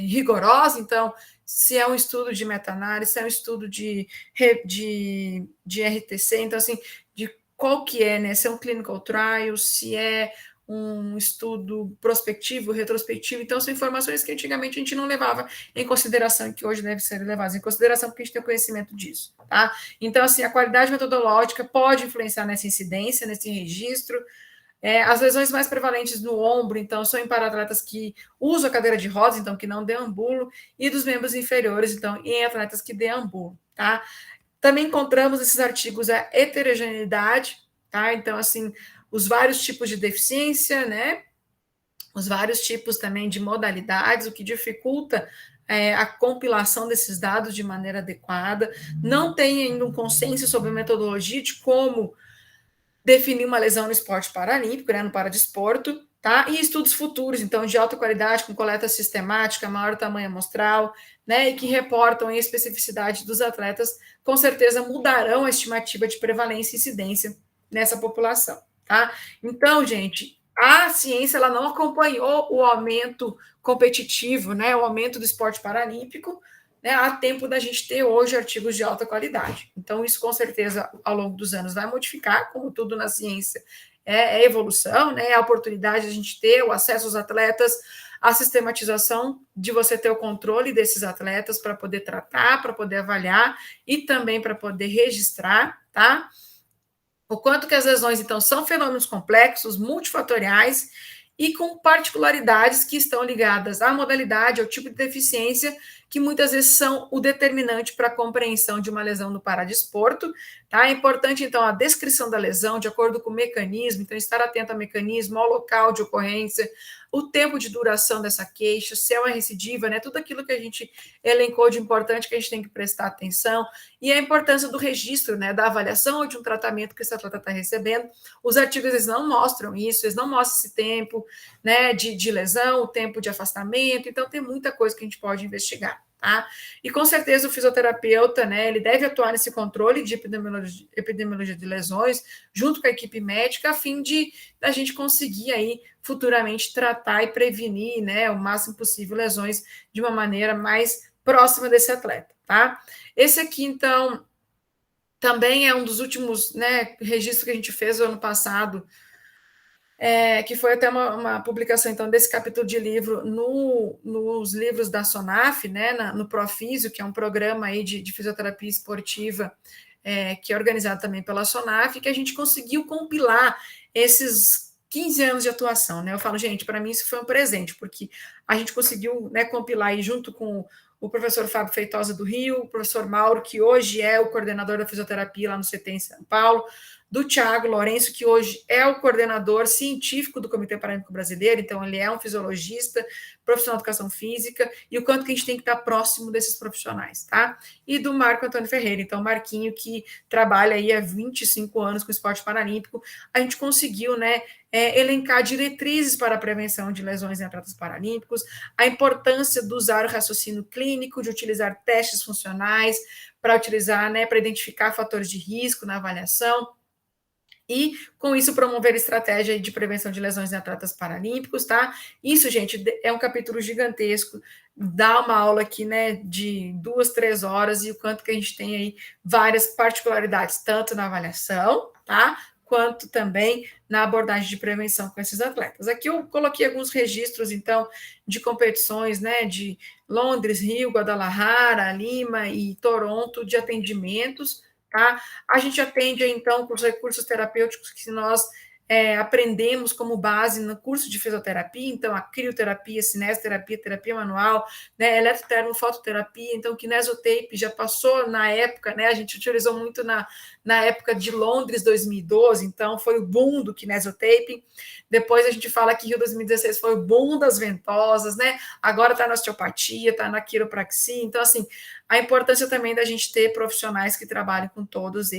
rigorosa. Então, se é um estudo de meta-análise, se é um estudo de RTC, então, assim, de qual que é, né? Se é um clinical trial, se é um estudo prospectivo, retrospectivo. Então, são informações que antigamente a gente não levava em consideração e que hoje devem ser levadas em consideração porque a gente tem conhecimento disso, tá? Então, assim, a qualidade metodológica pode influenciar nessa incidência, nesse registro. As lesões mais prevalentes no ombro, então, são em para-atletas que usam a cadeira de rodas, então, que não deambulam, e dos membros inferiores, então, em atletas que deambulam, tá? Também encontramos nesses artigos a heterogeneidade, tá? Então, assim, os vários tipos de deficiência, né? Os vários tipos também de modalidades, o que dificulta a compilação desses dados de maneira adequada. Não tem ainda um consenso sobre a metodologia de como definir uma lesão no esporte paralímpico, né, no paradesporto, tá? E estudos futuros, então, de alta qualidade, com coleta sistemática, maior tamanho amostral, né, e que reportam a especificidade dos atletas, com certeza mudarão a estimativa de prevalência e incidência nessa população, tá? Então, gente, a ciência ela não acompanhou o aumento competitivo, né, o aumento do esporte paralímpico, né, há tempo da gente ter hoje artigos de alta qualidade. Então, isso com certeza, ao longo dos anos, vai modificar, como tudo na ciência, é evolução, né, é a oportunidade de a gente ter o acesso aos atletas, a sistematização de você ter o controle desses atletas para poder tratar, para poder avaliar e também para poder registrar, tá? O quanto que as lesões, então, são fenômenos complexos, multifatoriais e com particularidades que estão ligadas à modalidade, ao tipo de deficiência, que muitas vezes são o determinante para a compreensão de uma lesão no paradesporto. Tá? É importante, então, a descrição da lesão de acordo com o mecanismo, então, estar atento ao mecanismo, ao local de ocorrência, o tempo de duração dessa queixa, se é uma recidiva, né? Tudo aquilo que a gente elencou de importante que a gente tem que prestar atenção, e a importância do registro, né? Da avaliação ou de um tratamento que esse atleta está recebendo. Os artigos, eles não mostram isso, eles não mostram esse tempo, né? De lesão, o tempo de afastamento, então tem muita coisa que a gente pode investigar. Tá? E com certeza o fisioterapeuta, né, ele deve atuar nesse controle de epidemiologia de lesões, junto com a equipe médica, a fim de a gente conseguir aí futuramente tratar e prevenir, né, o máximo possível lesões de uma maneira mais próxima desse atleta, tá? Esse aqui, então, também é um dos últimos, né, registros que a gente fez no ano passado, que foi até uma publicação, então, desse capítulo de livro nos livros da SONAF, né, no Profísio, que é um programa aí de fisioterapia esportiva, que é organizado também pela SONAF, que a gente conseguiu compilar esses 15 anos de atuação, né? Eu falo, gente, para mim isso foi um presente, porque a gente conseguiu, né, compilar aí junto com o professor Fábio Feitosa do Rio, o professor Mauro, que hoje é o coordenador da fisioterapia lá no CT em São Paulo, do Thiago Lourenço, que hoje é o coordenador científico do Comitê Paralímpico Brasileiro, então ele é um fisiologista, profissional de educação física, e o quanto que a gente tem que estar próximo desses profissionais, tá? E do Marco Antônio Ferreira, então Marquinho, que trabalha aí há 25 anos com esporte paralímpico, a gente conseguiu, né, elencar diretrizes para a prevenção de lesões em atletas paralímpicos, a importância de usar o raciocínio clínico, de utilizar testes funcionais, para utilizar, né, para identificar fatores de risco na avaliação, e, com isso, promover estratégia de prevenção de lesões em atletas paralímpicos, tá? Isso, gente, é um capítulo gigantesco, dá uma aula aqui, né, de 2, 3 horas, e o quanto que a gente tem aí várias particularidades, tanto na avaliação, tá? Quanto também na abordagem de prevenção com esses atletas. Aqui eu coloquei alguns registros, então, de competições, né, de Londres, Rio, Guadalajara, Lima e Toronto, de atendimentos, tá? A gente atende, então, com os recursos terapêuticos que nós aprendemos como base no curso de fisioterapia, então, a crioterapia, cinesioterapia, terapia manual, né, eletrotermofototerapia, então, kinesiotape já passou na época, né, a gente utilizou muito na época de Londres 2012, então, foi o boom do kinesiotape. Depois a gente fala que Rio 2016 foi o boom das ventosas, né, agora está na osteopatia, está na quiropraxia, então, assim, a importância também da gente ter profissionais que trabalhem com todos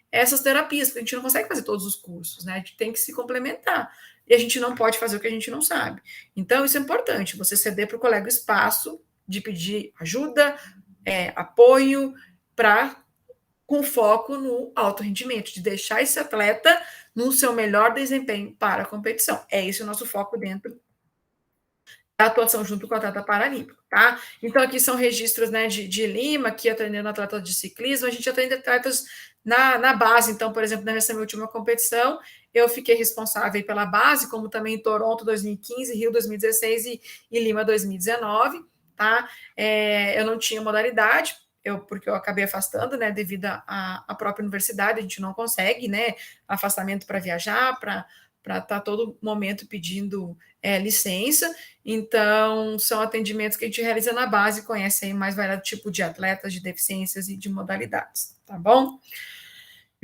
essas terapias, porque a gente não consegue fazer todos os cursos, né? A gente tem que se complementar. E a gente não pode fazer o que a gente não sabe. Então, isso é importante, você ceder para o colega o espaço de pedir ajuda, apoio, com foco no alto rendimento, de deixar esse atleta no seu melhor desempenho para a competição. É esse o nosso foco dentro da atuação junto com o atleta paralímpico, tá? Então, aqui são registros, né, de Lima, aqui atendendo atletas de ciclismo, a gente atende atletas na base. Então, por exemplo, nessa minha última competição, eu fiquei responsável pela base, como também em Toronto 2015, Rio 2016 e Lima 2019, tá? Eu não tinha modalidade, porque eu acabei afastando, né, devido à própria universidade, a gente não consegue, né, afastamento para viajar, para estar todo momento pedindo licença. Então, são atendimentos que a gente realiza na base, conhece aí mais variado tipo de atletas, de deficiências e de modalidades, tá bom?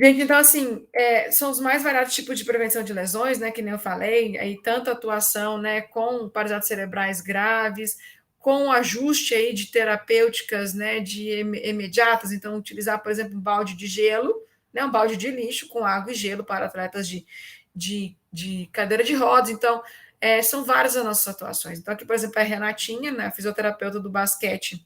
Gente, então, assim, são os mais variados tipos de prevenção de lesões, né, que nem eu falei, aí tanto atuação, né, com paralisias cerebrais graves, com ajuste aí de terapêuticas, né, de imediatas, então, utilizar, por exemplo, um balde de gelo, né, um balde de lixo com água e gelo para atletas de cadeira de rodas, então, são várias as nossas atuações. Então, aqui, por exemplo, a Renatinha, né, a fisioterapeuta do basquete,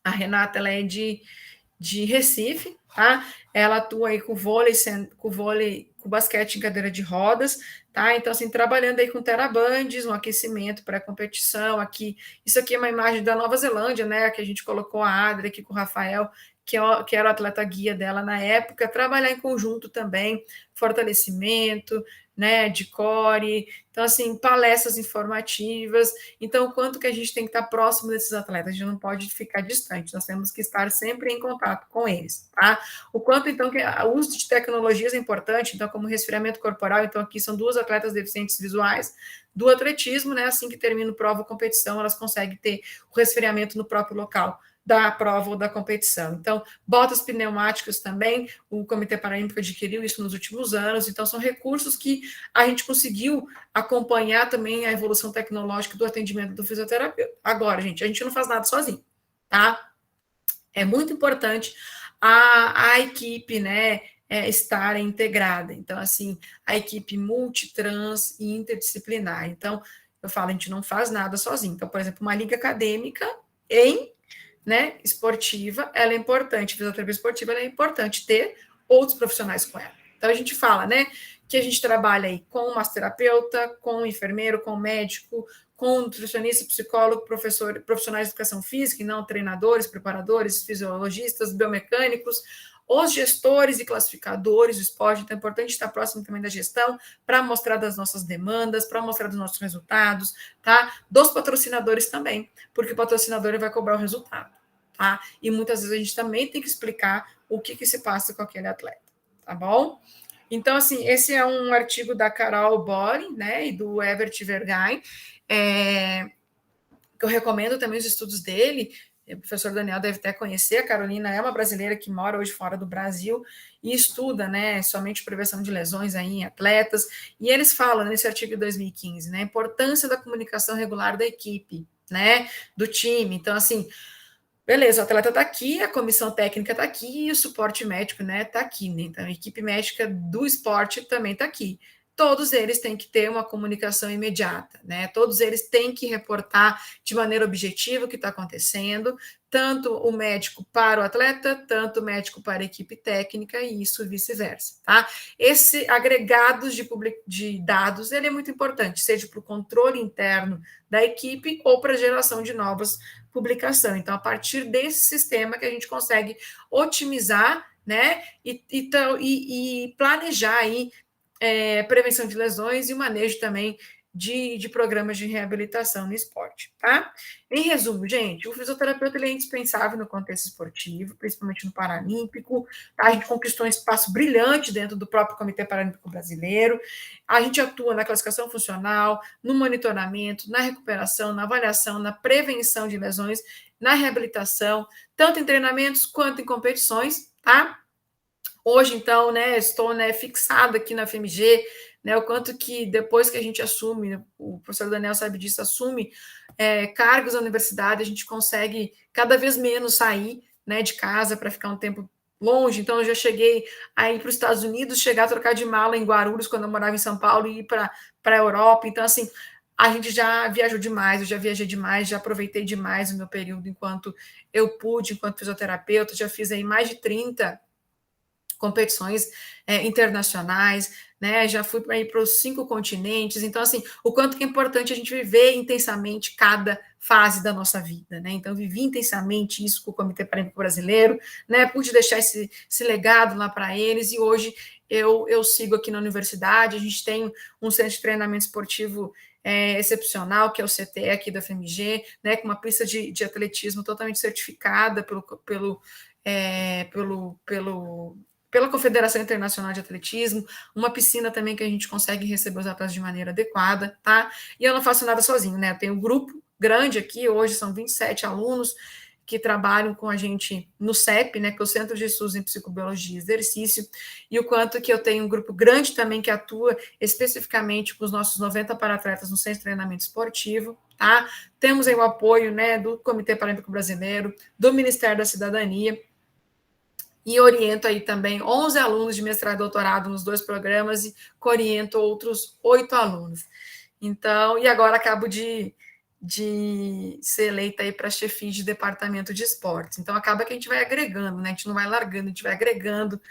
a Renata, ela é de Recife, tá? Ela atua aí com vôlei, com basquete em cadeira de rodas, tá? Então, assim, trabalhando aí com terabandes, um aquecimento para a competição, aqui, isso aqui é uma imagem da Nova Zelândia, né, que a gente colocou a Adri aqui com o Rafael, que era o atleta guia dela na época, trabalhar em conjunto também, fortalecimento, né, de core, então, assim, palestras informativas. Então, o quanto que a gente tem que estar próximo desses atletas, a gente não pode ficar distante, nós temos que estar sempre em contato com eles, tá? O quanto, então, que o uso de tecnologias é importante, então, como resfriamento corporal, então, aqui são 2 atletas deficientes visuais do atletismo, né, assim que termina prova ou competição, elas conseguem ter o resfriamento no próprio local da prova ou da competição. Então, botas pneumáticas também, o Comitê Paralímpico adquiriu isso nos últimos anos, então são recursos que a gente conseguiu acompanhar também a evolução tecnológica do atendimento do fisioterapeuta. Agora, gente, a gente não faz nada sozinho, tá? É muito importante a equipe, né, estar integrada. Então, assim, a equipe multitrans e interdisciplinar. Então, eu falo, a gente não faz nada sozinho. Então, por exemplo, uma liga acadêmica né, esportiva, ela é importante, fisioterapia esportiva, ela é importante ter outros profissionais com ela. Então, a gente fala, né, que a gente trabalha aí com o massoterapeuta, com o enfermeiro, com o médico, com o nutricionista, psicólogo, profissionais de educação física, e não treinadores, preparadores, fisiologistas, biomecânicos, os gestores e classificadores do esporte. Então, é importante estar próximo também da gestão para mostrar das nossas demandas, para mostrar dos nossos resultados, tá? Dos patrocinadores também, porque o patrocinador vai cobrar o resultado, tá? E muitas vezes a gente também tem que explicar o que se passa com aquele atleta, tá bom? Então, assim, esse é um artigo da Carol Boring, né, e do Evert Vergain, que eu recomendo também os estudos dele, o professor Daniel deve até conhecer, a Carolina é uma brasileira que mora hoje fora do Brasil e estuda, né, somente prevenção de lesões aí em atletas, e eles falam nesse artigo de 2015, né, a importância da comunicação regular da equipe, né, do time. Então, assim, beleza, o atleta está aqui, a comissão técnica está aqui e o suporte médico, né, está aqui, né? Então a equipe médica do esporte também está aqui. Todos eles têm que ter uma comunicação imediata, né? Todos eles têm que reportar de maneira objetiva o que está acontecendo, tanto o médico para o atleta, tanto o médico para a equipe técnica e isso vice-versa, tá? Esse agregado de dados, ele é muito importante, seja para o controle interno da equipe ou para a geração de novas publicações. Então, a partir desse sistema que a gente consegue otimizar, né, e planejar aí prevenção de lesões e o manejo também de programas de reabilitação no esporte, tá? Em resumo, gente, o fisioterapeuta ele é indispensável no contexto esportivo, principalmente no Paralímpico, tá? A gente conquistou um espaço brilhante dentro do próprio Comitê Paralímpico Brasileiro, a gente atua na classificação funcional, no monitoramento, na recuperação, na avaliação, na prevenção de lesões, na reabilitação, tanto em treinamentos quanto em competições, tá? Hoje, então, né, estou, né, fixada aqui na FMG, né, o quanto que depois que a gente assume, o professor Daniel sabe disso, assume cargos na universidade, a gente consegue cada vez menos sair, né, de casa para ficar um tempo longe. Então, eu já cheguei a ir para os Estados Unidos, chegar a trocar de mala em Guarulhos, quando eu morava em São Paulo, e ir para a Europa. Então, assim, a gente já viajou demais, eu já viajei demais, já aproveitei demais o meu período enquanto eu pude, enquanto fisioterapeuta, já fiz aí mais de 30 competições internacionais, né? Já fui para os 5 continentes. Então, assim, o quanto que é importante a gente viver intensamente cada fase da nossa vida, né? Então, vivi intensamente isso com o Comitê Paralímpico Brasileiro, né? Pude deixar esse legado lá para eles e hoje eu sigo aqui na universidade. A gente tem um centro de treinamento esportivo excepcional, que é o CT aqui da FMG, né? Com uma pista de atletismo totalmente certificada pela Confederação Internacional de Atletismo, uma piscina também que a gente consegue receber os atletas de maneira adequada, tá? E eu não faço nada sozinho, né? Eu tenho um grupo grande aqui, hoje são 27 alunos que trabalham com a gente no CEP, né, que é o Centro de Estudos em Psicobiologia e Exercício, e o quanto que eu tenho um grupo grande também que atua especificamente com os nossos 90 para-atletas no Centro de Treinamento Esportivo, tá? Temos aí o apoio, né, do Comitê Paralímpico Brasileiro, do Ministério da Cidadania, e oriento aí também 11 alunos de mestrado e doutorado nos 2 programas e oriento outros 8 alunos. Então, e agora acabo de ser eleita aí para chefia de departamento de esportes. Então, acaba que a gente vai agregando, né? A gente não vai largando, a gente vai agregando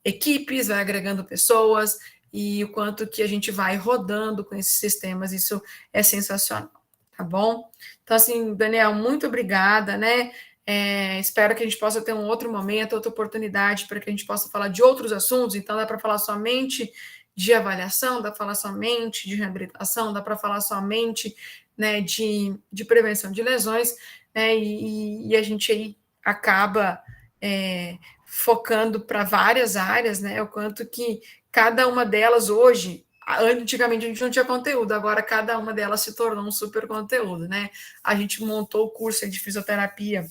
equipes, vai agregando pessoas e o quanto que a gente vai rodando com esses sistemas, isso é sensacional, tá bom? Então, assim, Daniel, muito obrigada, né? Espero que a gente possa ter um outro momento, outra oportunidade para que a gente possa falar de outros assuntos. Então, dá para falar somente de avaliação, dá para falar somente de reabilitação, dá para falar somente, né, de prevenção de lesões, né, e a gente aí acaba focando para várias áreas, né, o quanto que cada uma delas hoje, antigamente a gente não tinha conteúdo, agora cada uma delas se tornou um super conteúdo, né? A gente montou o curso de fisioterapia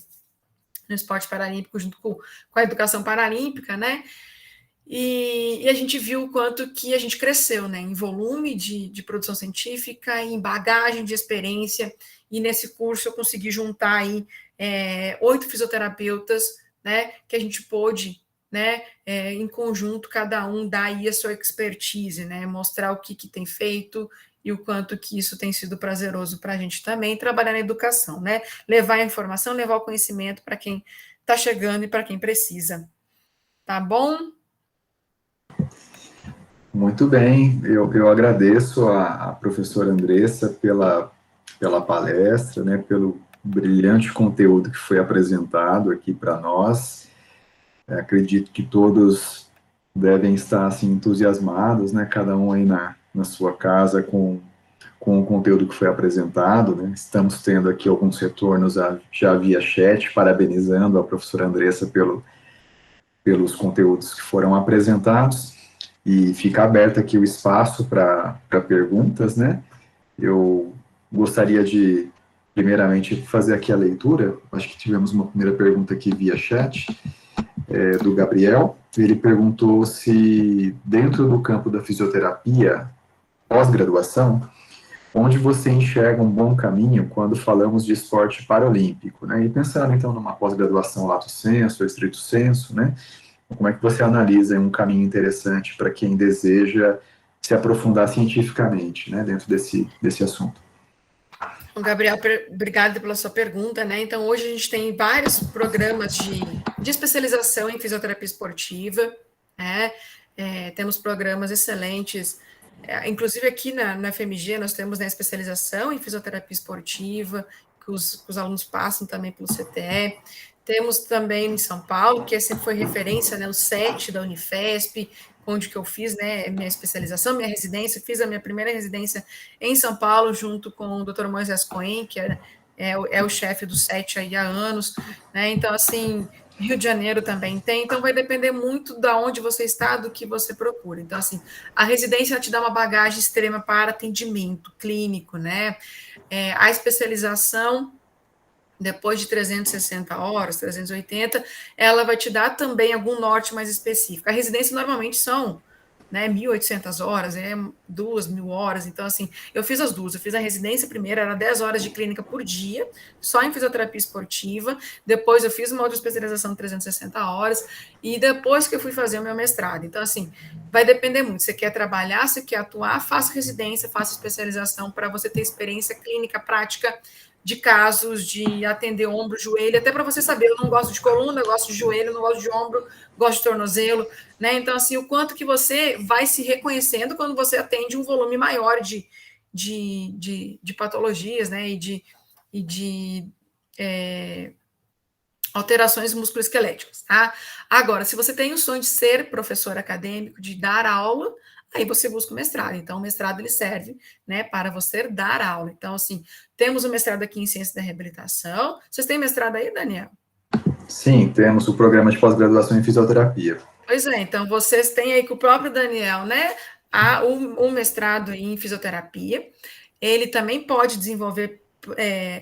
no esporte paralímpico junto com a educação paralímpica, né? E a gente viu o quanto que a gente cresceu, né? Em volume de produção científica, em bagagem de experiência, e nesse curso eu consegui juntar aí 8 fisioterapeutas, né? Que a gente pôde, né? Em conjunto, cada um dar aí a sua expertise, né? Mostrar o que tem feito e o quanto que isso tem sido prazeroso para a gente também, trabalhar na educação, né? Levar a informação, levar o conhecimento para quem está chegando e para quem precisa. Tá bom? Muito bem, eu agradeço a professora Andressa pela palestra, né, pelo brilhante conteúdo que foi apresentado aqui para nós. Acredito que todos devem estar assim, entusiasmados, né, cada um aí na sua casa com o conteúdo que foi apresentado, né? Estamos tendo aqui alguns retornos já via chat, parabenizando a professora Andressa pelos conteúdos que foram apresentados, e fica aberto aqui o espaço para perguntas, né? Eu gostaria de primeiramente fazer aqui a leitura. Acho que tivemos uma primeira pergunta aqui via chat, do Gabriel. Ele perguntou se dentro do campo da fisioterapia, pós-graduação, onde você enxerga um bom caminho quando falamos de esporte paralímpico, né? E pensando, então, numa pós-graduação lato sensu, estrito sensu, né? Como é que você analisa um caminho interessante para quem deseja se aprofundar cientificamente, né, dentro desse assunto? Gabriel, obrigada pela sua pergunta, né? Então, hoje a gente tem vários programas de especialização em fisioterapia esportiva, né? Temos programas excelentes, inclusive aqui na FMG nós temos, né, especialização em fisioterapia esportiva, que os alunos passam também pelo CTE. Temos também em São Paulo, que sempre foi referência, né, o SET da Unifesp, onde que eu fiz, né, minha especialização, minha residência, fiz a minha primeira residência em São Paulo, junto com o Dr. Moisés Cohen, que é o chefe do SET aí há anos, né? Então, assim, Rio de Janeiro também tem, então vai depender muito da onde você está, do que você procura. Então, assim, a residência te dá uma bagagem extrema para atendimento clínico, né? A especialização, depois de 360 horas, 380, ela vai te dar também algum norte mais específico. A residência normalmente são, né, 1.800 horas, 2.000 horas, então assim, eu fiz as duas, eu fiz a residência primeiro, era 10 horas de clínica por dia, só em fisioterapia esportiva, depois eu fiz uma outra especialização de 360 horas, e depois que eu fui fazer o meu mestrado, então assim, vai depender muito, você quer trabalhar, você quer atuar, faça residência, faça especialização para você ter experiência clínica, prática, de casos de atender ombro, joelho, até para você saber, eu não gosto de coluna, eu gosto de joelho, eu não gosto de ombro, gosto de tornozelo, né? Então, assim, o quanto que você vai se reconhecendo quando você atende um volume maior de patologias, né? E de alterações musculoesqueléticas, tá? Agora, se você tem o sonho de ser professor acadêmico, de dar aula, aí você busca o mestrado. Então, o mestrado ele serve, né, para você dar aula. Então, assim, temos o mestrado aqui em Ciência da Reabilitação. Vocês têm mestrado aí, Daniel? Sim, temos o programa de pós-graduação em fisioterapia. Pois é, então vocês têm aí com o próprio Daniel, né, um mestrado em fisioterapia. Ele também pode desenvolver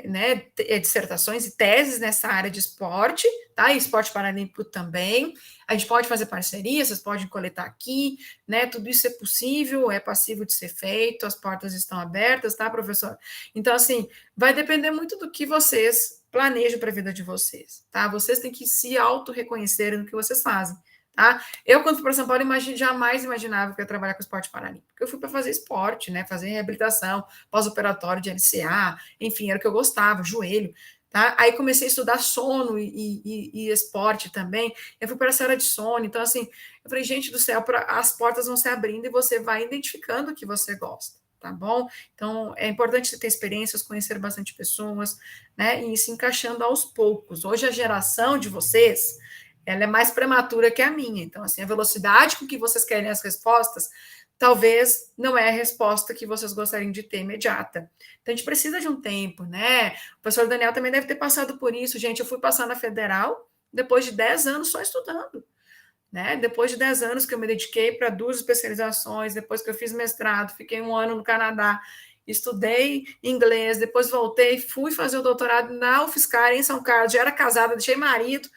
né, dissertações e teses nessa área de esporte, tá? E esporte paralímpico também. A gente pode fazer parceria, vocês podem coletar aqui, né? Tudo isso é possível, é passível de ser feito, as portas estão abertas, tá, professor? Então, assim, vai depender muito do que vocês planejam para a vida de vocês, tá? Vocês têm que se auto-reconhecerem no que vocês fazem. Tá? Eu, quando fui para São Paulo, jamais imaginava que eu ia trabalhar com esporte paralímpico. Eu fui para fazer esporte, né? Fazer reabilitação, pós-operatório de LCA, enfim, era o que eu gostava, joelho. Tá? Aí comecei a estudar sono e esporte também. Eu fui para essa área de sono. Então, assim, eu falei, gente do céu, as portas vão se abrindo e você vai identificando o que você gosta. Tá bom? Então, é importante você ter experiências, conhecer bastante pessoas, né? E ir se encaixando aos poucos. Hoje, a geração de vocês, ela é mais prematura que a minha. Então, assim, a velocidade com que vocês querem as respostas, talvez não é a resposta que vocês gostariam de ter imediata. Então, a gente precisa de um tempo, né? O professor Daniel também deve ter passado por isso. Gente, eu fui passar na Federal depois de 10 anos só estudando. Né? Depois de 10 anos que eu me dediquei para 2 especializações, depois que eu fiz mestrado, fiquei 1 ano no Canadá, estudei inglês, depois voltei, fui fazer o doutorado na UFSCar, em São Carlos, já era casada, deixei marido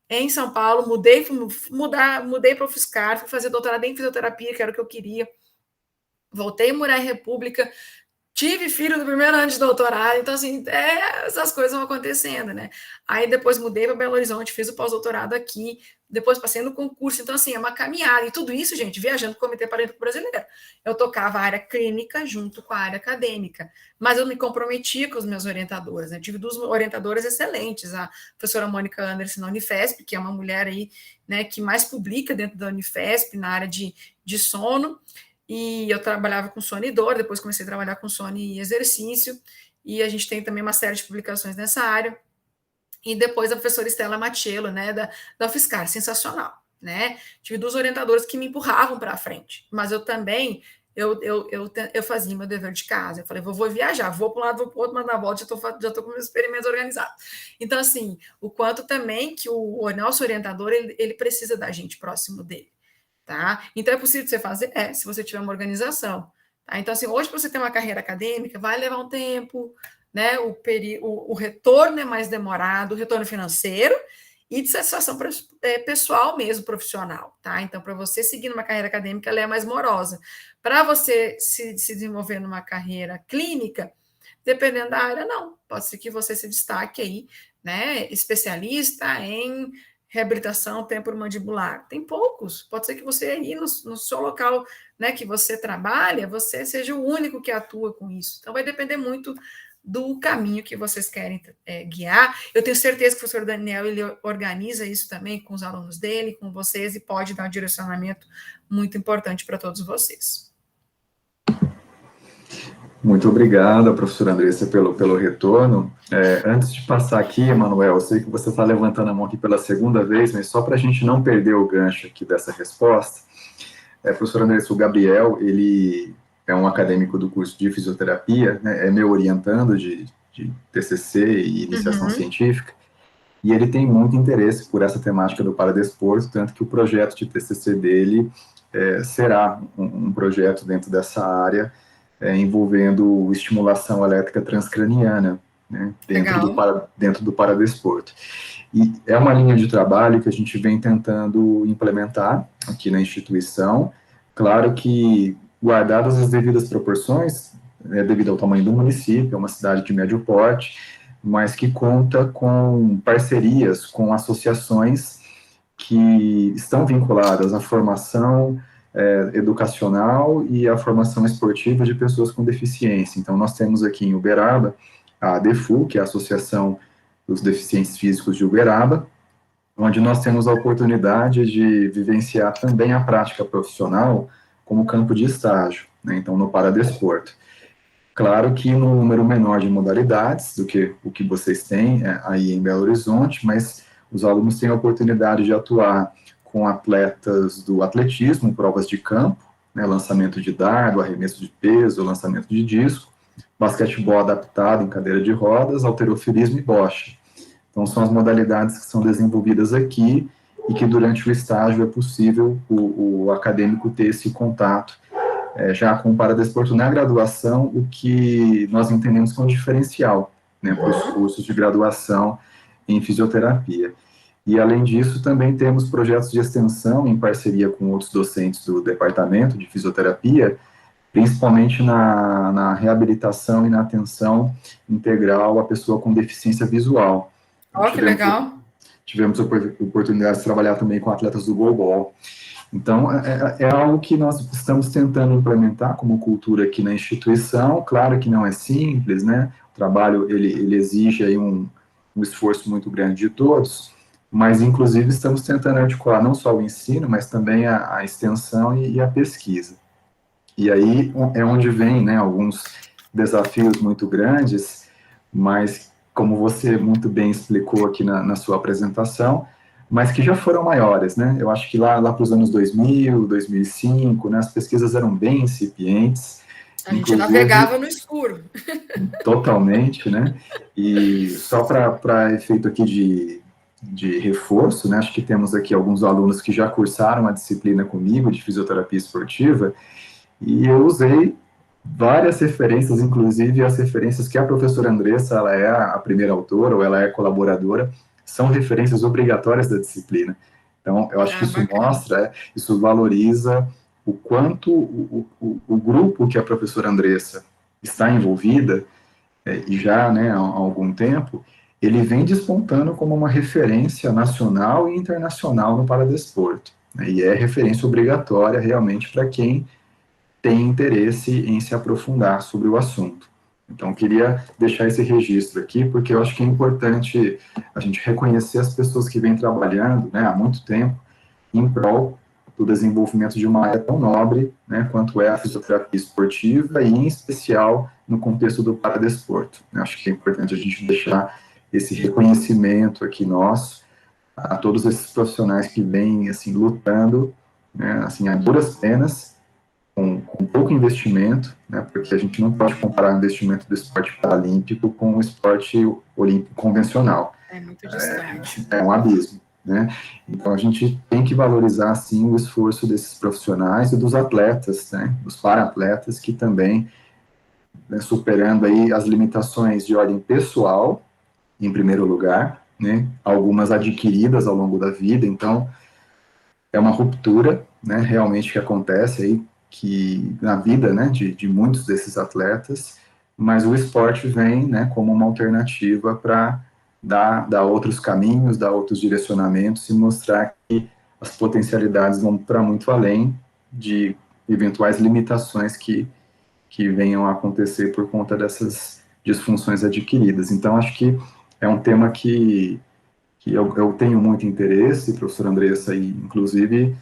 em São Paulo, mudei para o UFSCar, fui fazer doutorado em fisioterapia, que era o que eu queria, voltei a morar em República, tive filho no primeiro ano de doutorado, então, assim, essas coisas vão acontecendo, né? Aí depois mudei para Belo Horizonte, fiz o pós-doutorado aqui, depois passei no concurso, então, assim, é uma caminhada. E tudo isso, gente, viajando com o Comitê Paralímpico Brasileiro. Eu tocava a área clínica junto com a área acadêmica, mas eu me comprometia com os meus orientadores, né? Tive 2 orientadoras excelentes, a professora Mônica Anderson na Unifesp, que é uma mulher aí, né, que mais publica dentro da Unifesp na área de sono, e eu trabalhava com sono e dor, depois comecei a trabalhar com sono e exercício, e a gente tem também uma série de publicações nessa área, e depois a professora Estela Matiello, né, da UFSCar, sensacional, né, tive 2 orientadoras que me empurravam para frente, mas eu também, eu fazia meu dever de casa, eu falei, vou viajar, vou para um lado, vou para o outro, mas na volta já estou com meus experimentos organizados. Então, assim, o quanto também que o nosso orientador, ele precisa da gente próximo dele. Tá? Então, é possível você fazer? Se você tiver uma organização. Tá? Então, assim, hoje, para você ter uma carreira acadêmica, vai levar um tempo, né? O retorno é mais demorado, o retorno financeiro e de satisfação pessoal mesmo, profissional, tá? Então, para você seguir numa carreira acadêmica, ela é mais morosa. Para você se desenvolver numa carreira clínica, dependendo da área, não. Pode ser que você se destaque aí, né? Especialista em reabilitação temporomandibular. Tem poucos. Pode ser que você aí no seu local, né, que você trabalha, você seja o único que atua com isso. Então, vai depender muito do caminho que vocês querem guiar. Eu tenho certeza que o professor Daniel, ele organiza isso também com os alunos dele, com vocês, e pode dar um direcionamento muito importante para todos vocês. Muito obrigado, professora Andressa, pelo retorno. Antes de passar aqui, Emanuel, eu sei que você está levantando a mão aqui pela segunda vez, mas só para a gente não perder o gancho aqui dessa resposta, professora Andressa, o Gabriel, ele é um acadêmico do curso de fisioterapia, né, é meu orientando de TCC e iniciação científica, e ele tem muito interesse por essa temática do paradesporto, tanto que o projeto de TCC dele será um projeto dentro dessa área, envolvendo estimulação elétrica transcraniana, né, dentro do paradesporto. E é uma linha de trabalho que a gente vem tentando implementar aqui na instituição, claro que guardadas as devidas proporções, devido ao tamanho do município, é uma cidade de médio porte, mas que conta com parcerias com associações que estão vinculadas à formação educacional e à formação esportiva de pessoas com deficiência. Então, nós temos aqui em Uberaba a ADEFU, que é a Associação dos Deficientes Físicos de Uberaba, onde nós temos a oportunidade de vivenciar também a prática profissional como campo de estágio, né, então no paradesporto. Claro que no número menor de modalidades do que o que vocês têm aí em Belo Horizonte, mas os alunos têm a oportunidade de atuar com atletas do atletismo, provas de campo, né, lançamento de dardo, arremesso de peso, lançamento de disco, basquetebol adaptado em cadeira de rodas, halterofilismo e bocha. Então, são as modalidades que são desenvolvidas aqui e que durante o estágio é possível o acadêmico ter esse contato já com o paradesporto na graduação, o que nós entendemos como diferencial, né, para os cursos de graduação em fisioterapia. E, além disso, também temos projetos de extensão em parceria com outros docentes do departamento de fisioterapia, principalmente na reabilitação e na atenção integral à pessoa com deficiência visual. Que legal! Tivemos a oportunidade de trabalhar também com atletas do goalball. Então, é algo que nós estamos tentando implementar como cultura aqui na instituição. Claro que não é simples, né? O trabalho, ele exige aí um esforço muito grande de todos, mas, inclusive, estamos tentando articular não só o ensino, mas também a extensão e a pesquisa. E aí é onde vem, né, alguns desafios muito grandes, mas, como você muito bem explicou aqui na sua apresentação, mas que já foram maiores, né? Eu acho que lá para os anos 2000, 2005, né, as pesquisas eram bem incipientes. A gente navegava no escuro. Totalmente, né? E só para efeito aqui de reforço, né? Acho que temos aqui alguns alunos que já cursaram a disciplina comigo de fisioterapia esportiva, e eu usei várias referências, inclusive as referências que a professora Andressa, ela é a primeira autora, ou ela é colaboradora, são referências obrigatórias da disciplina. Então, eu acho que isso mostra, isso valoriza o quanto o grupo que a professora Andressa está envolvida, e já, né, há algum tempo, ele vem despontando como uma referência nacional e internacional no paradesporto, né, e é referência obrigatória realmente para quem tem interesse em se aprofundar sobre o assunto. Então, queria deixar esse registro aqui, porque eu acho que é importante a gente reconhecer as pessoas que vêm trabalhando, né, há muito tempo em prol do desenvolvimento de uma área tão nobre, né, quanto é a fisioterapia esportiva, e em especial no contexto do paradesporto. Eu acho que é importante a gente deixar esse reconhecimento aqui nosso a todos esses profissionais que vêm, assim, lutando, né, assim, a duras penas, com pouco investimento, né, porque a gente não pode comparar o investimento do esporte paralímpico com o esporte olímpico convencional. É muito distante. É um abismo, né? Então, a gente tem que valorizar, sim, o esforço desses profissionais e dos atletas, né, dos para-atletas, que também né, superando aí as limitações de ordem pessoal, em primeiro lugar, né, algumas adquiridas ao longo da vida, então é uma ruptura, né, realmente que acontece aí, que na vida, né, de muitos desses atletas, mas o esporte vem, né, como uma alternativa para dar outros caminhos, dar outros direcionamentos e mostrar que as potencialidades vão para muito além de eventuais limitações que venham a acontecer por conta dessas disfunções adquiridas. Então, acho que é um tema que eu tenho muito interesse, professor Andressa, e inclusive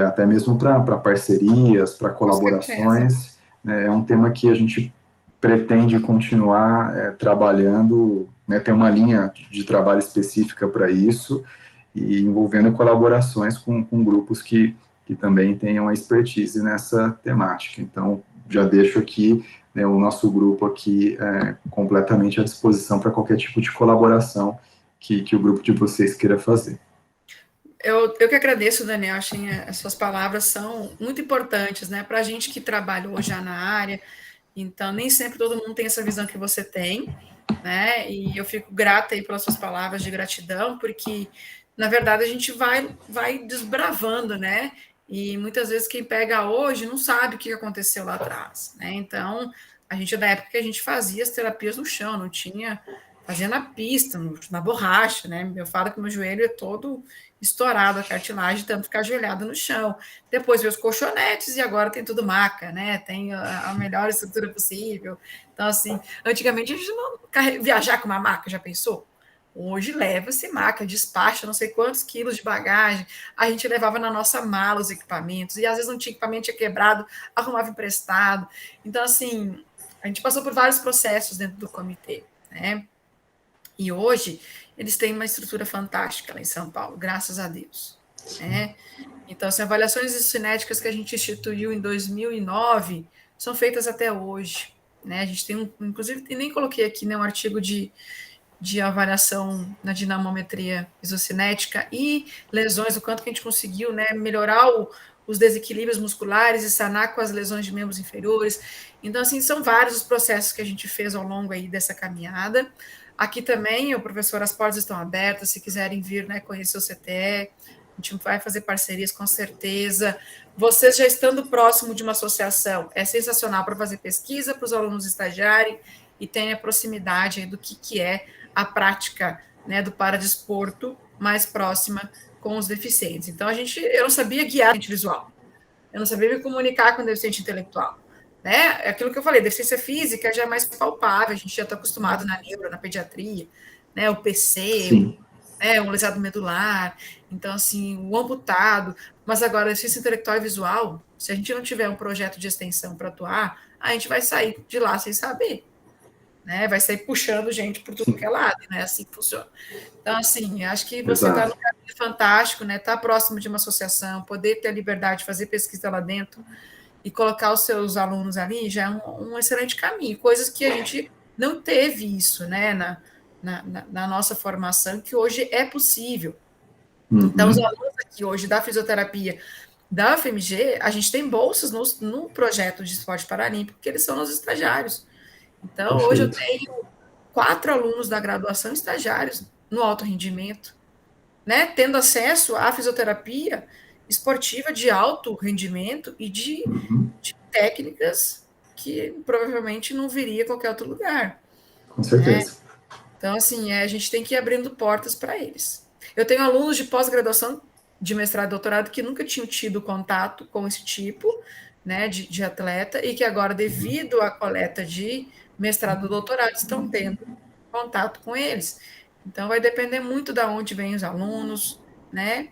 até mesmo para parcerias, para Com certeza. colaborações, né, é um tema que a gente pretende continuar trabalhando, né, ter uma linha de trabalho específica para isso, e envolvendo colaborações com grupos que também tenham a expertise nessa temática. Então, já deixo aqui, né, o nosso grupo aqui completamente à disposição para qualquer tipo de colaboração que o grupo de vocês queira fazer. Eu que agradeço, Daniel. Achei as suas palavras são muito importantes, né? Para a gente que trabalhou já na área, então nem sempre todo mundo tem essa visão que você tem, né? E eu fico grata aí pelas suas palavras de gratidão, porque na verdade a gente vai desbravando, né? E muitas vezes quem pega hoje não sabe o que aconteceu lá atrás, né? Então a gente é da época que a gente fazia as terapias no chão, não tinha fazia na pista, na borracha, né? Eu falo que meu joelho é todo estourado a cartilagem, tanto ficar ajoelhada no chão. Depois veio os colchonetes e agora tem tudo maca, né? Tem a melhor estrutura possível. Então, assim, antigamente a gente não viajar com uma maca, já pensou? Hoje leva-se maca, despacha não sei quantos quilos de bagagem, a gente levava na nossa mala os equipamentos, e às vezes não tinha equipamento, tinha quebrado, arrumava emprestado. Então, assim, a gente passou por vários processos dentro do comitê, né? E hoje eles têm uma estrutura fantástica lá em São Paulo, graças a Deus, né? Então, as avaliações cinéticas que a gente instituiu em 2009 são feitas até hoje, né? A gente tem inclusive, nem coloquei aqui, né, um artigo de avaliação na dinamometria isocinética e lesões, o quanto que a gente conseguiu, né, melhorar os desequilíbrios musculares e sanar com as lesões de membros inferiores. Então, assim, são vários os processos que a gente fez ao longo aí dessa caminhada. Aqui também, o professor, as portas estão abertas, se quiserem vir, né, conhecer o CTE, a gente vai fazer parcerias com certeza. Vocês já estando próximo de uma associação, é sensacional para fazer pesquisa, para os alunos estagiarem e tenha proximidade do que é a prática, né, do paradesporto mais próxima com os deficientes. Então, eu não sabia guiar deficiente visual, eu não sabia me comunicar com deficiente intelectual. Né? É aquilo que eu falei, deficiência física já é mais palpável, a gente já está acostumado na neuro, na pediatria, né? O PC, Sim, o lesado medular, então, assim, o amputado, mas agora, a deficiência intelectual e visual, se a gente não tiver um projeto de extensão para atuar, a gente vai sair de lá sem saber, né? Vai sair puxando gente por tudo que sim, é lado, né? Assim que funciona. Então, assim, acho que você está exato. no caminho fantástico, né? Está próximo de uma associação, poder ter a liberdade de fazer pesquisa lá dentro e colocar os seus alunos ali já é um excelente caminho. Coisas que a gente não teve isso, né? Na nossa formação, que hoje é possível. Então, os Uhum. alunos aqui hoje da fisioterapia da UFMG, a gente tem bolsas no projeto de esporte paralímpico, porque eles são os estagiários. Então, hoje eu Perfeito. tenho 4 alunos da graduação estagiários no alto rendimento, né, tendo acesso à fisioterapia esportiva de alto rendimento e Uhum. de técnicas que provavelmente não viria a qualquer outro lugar, Com né? certeza. Então, assim, a gente tem que ir abrindo portas para eles. Eu tenho alunos de pós-graduação, de mestrado e doutorado, que nunca tinham tido contato com esse tipo, né, de atleta, e que agora, devido à coleta de mestrado e doutorado, estão tendo contato com eles. Então, vai depender muito de onde vêm os alunos, né?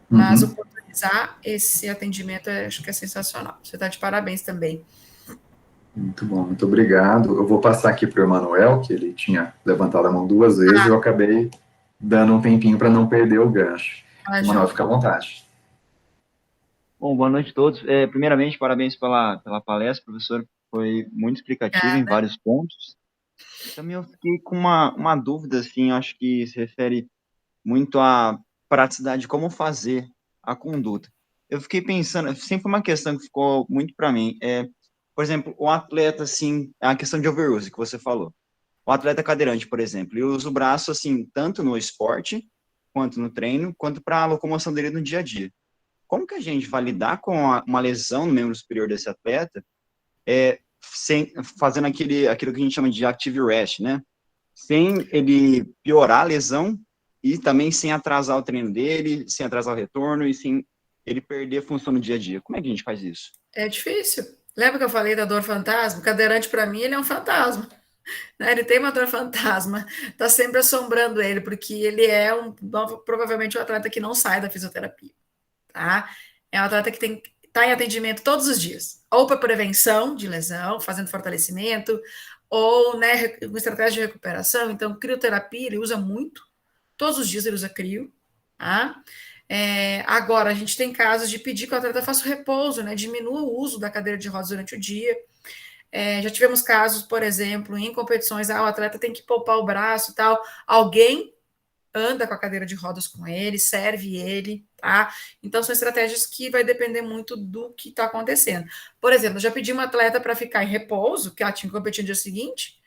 Mas Uhum. oportunizar esse atendimento, acho que é sensacional. Você está de parabéns também. Muito bom, muito obrigado. Eu vou passar aqui para o Emanuel, que ele tinha levantado a mão duas vezes, eu acabei dando um tempinho para não perder o gancho. Ah, Emanuel, joia. fica à vontade. Bom, boa noite a todos. Primeiramente, parabéns pela palestra, professor. Foi muito explicativa em Obrigada. vários pontos. Também eu fiquei com uma dúvida, assim, acho que se refere muito à praticidade de como fazer a conduta. Eu fiquei pensando, sempre uma questão que ficou muito para mim, por exemplo, o atleta, assim, é a questão de overuse que você falou. O atleta cadeirante, por exemplo, ele usa o braço, assim, tanto no esporte, quanto no treino, quanto para a locomoção dele no dia a dia. Como que a gente vai lidar com uma lesão no membro superior desse atleta, fazendo aquilo que a gente chama de active rest, né? Sem ele piorar a lesão e também sem atrasar o treino dele, sem atrasar o retorno e sem ele perder a função no dia a dia. Como é que a gente faz isso? É difícil. Lembra que eu falei da dor fantasma? O cadeirante, para mim, ele é um fantasma. Né? Ele tem uma dor fantasma, está sempre assombrando ele, porque ele é provavelmente um atleta que não sai da fisioterapia. Tá? É um atleta que está em atendimento todos os dias, ou para prevenção de lesão, fazendo fortalecimento, ou né, uma estratégia de recuperação. Então, crioterapia ele usa muito, todos os dias ele usa crio. Tá? Agora, a gente tem casos de pedir que o atleta faça o repouso, né, diminua o uso da cadeira de rodas durante o dia. Já tivemos casos, por exemplo, em competições, o atleta tem que poupar o braço e tal, alguém anda com a cadeira de rodas com ele, serve ele, tá? Então, são estratégias que vai depender muito do que está acontecendo. Por exemplo, eu já pedi uma atleta para ficar em repouso, que ela tinha que competir no dia seguinte,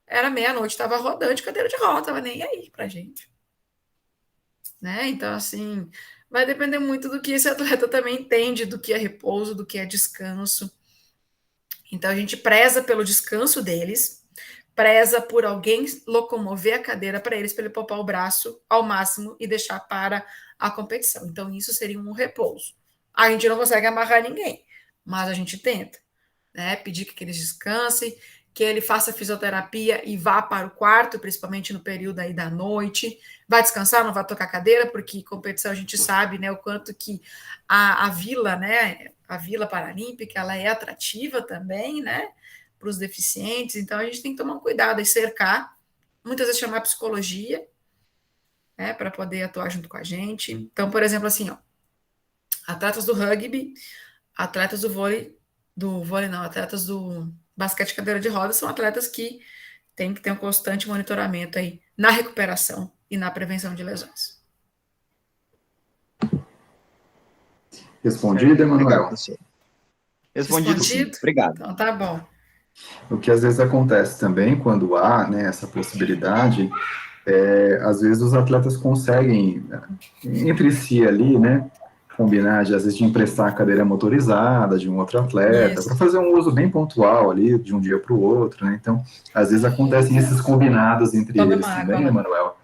era meia-noite, estava rodando de cadeira de roda, estava nem aí pra gente. Né? Então, assim, vai depender muito do que esse atleta também entende, do que é repouso, do que é descanso. Então, a gente preza pelo descanso deles, preza por alguém locomover a cadeira para eles, para ele poupar o braço ao máximo e deixar para a competição. Então, isso seria um repouso. A gente não consegue amarrar ninguém, mas a gente tenta, né? Pedir que eles descansem, que ele faça fisioterapia e vá para o quarto, principalmente no período aí da noite. Vai descansar, não vai tocar cadeira, porque competição a gente sabe, né, o quanto que a vila, né, a Vila Paralímpica, ela é atrativa também, né, para os deficientes, então a gente tem que tomar um cuidado e cercar, muitas vezes chamar psicologia, né, para poder atuar junto com a gente. Então, por exemplo, assim, ó, atletas do rugby, atletas do vôlei não, atletas do basquete cadeira de rodas são atletas que têm que ter um constante monitoramento aí na recuperação e na prevenção de lesões. Respondido, Emanuel? Respondido, sim. Obrigado. Então, tá bom. O que às vezes acontece também, quando há, né, essa possibilidade, às vezes os atletas conseguem, entre si ali, né, combinar, às vezes, de emprestar a cadeira motorizada de um outro atleta, para fazer um uso bem pontual ali, de um dia para o outro, né? Então, às vezes acontecem esses combinados entre eles também, né, Emanuel?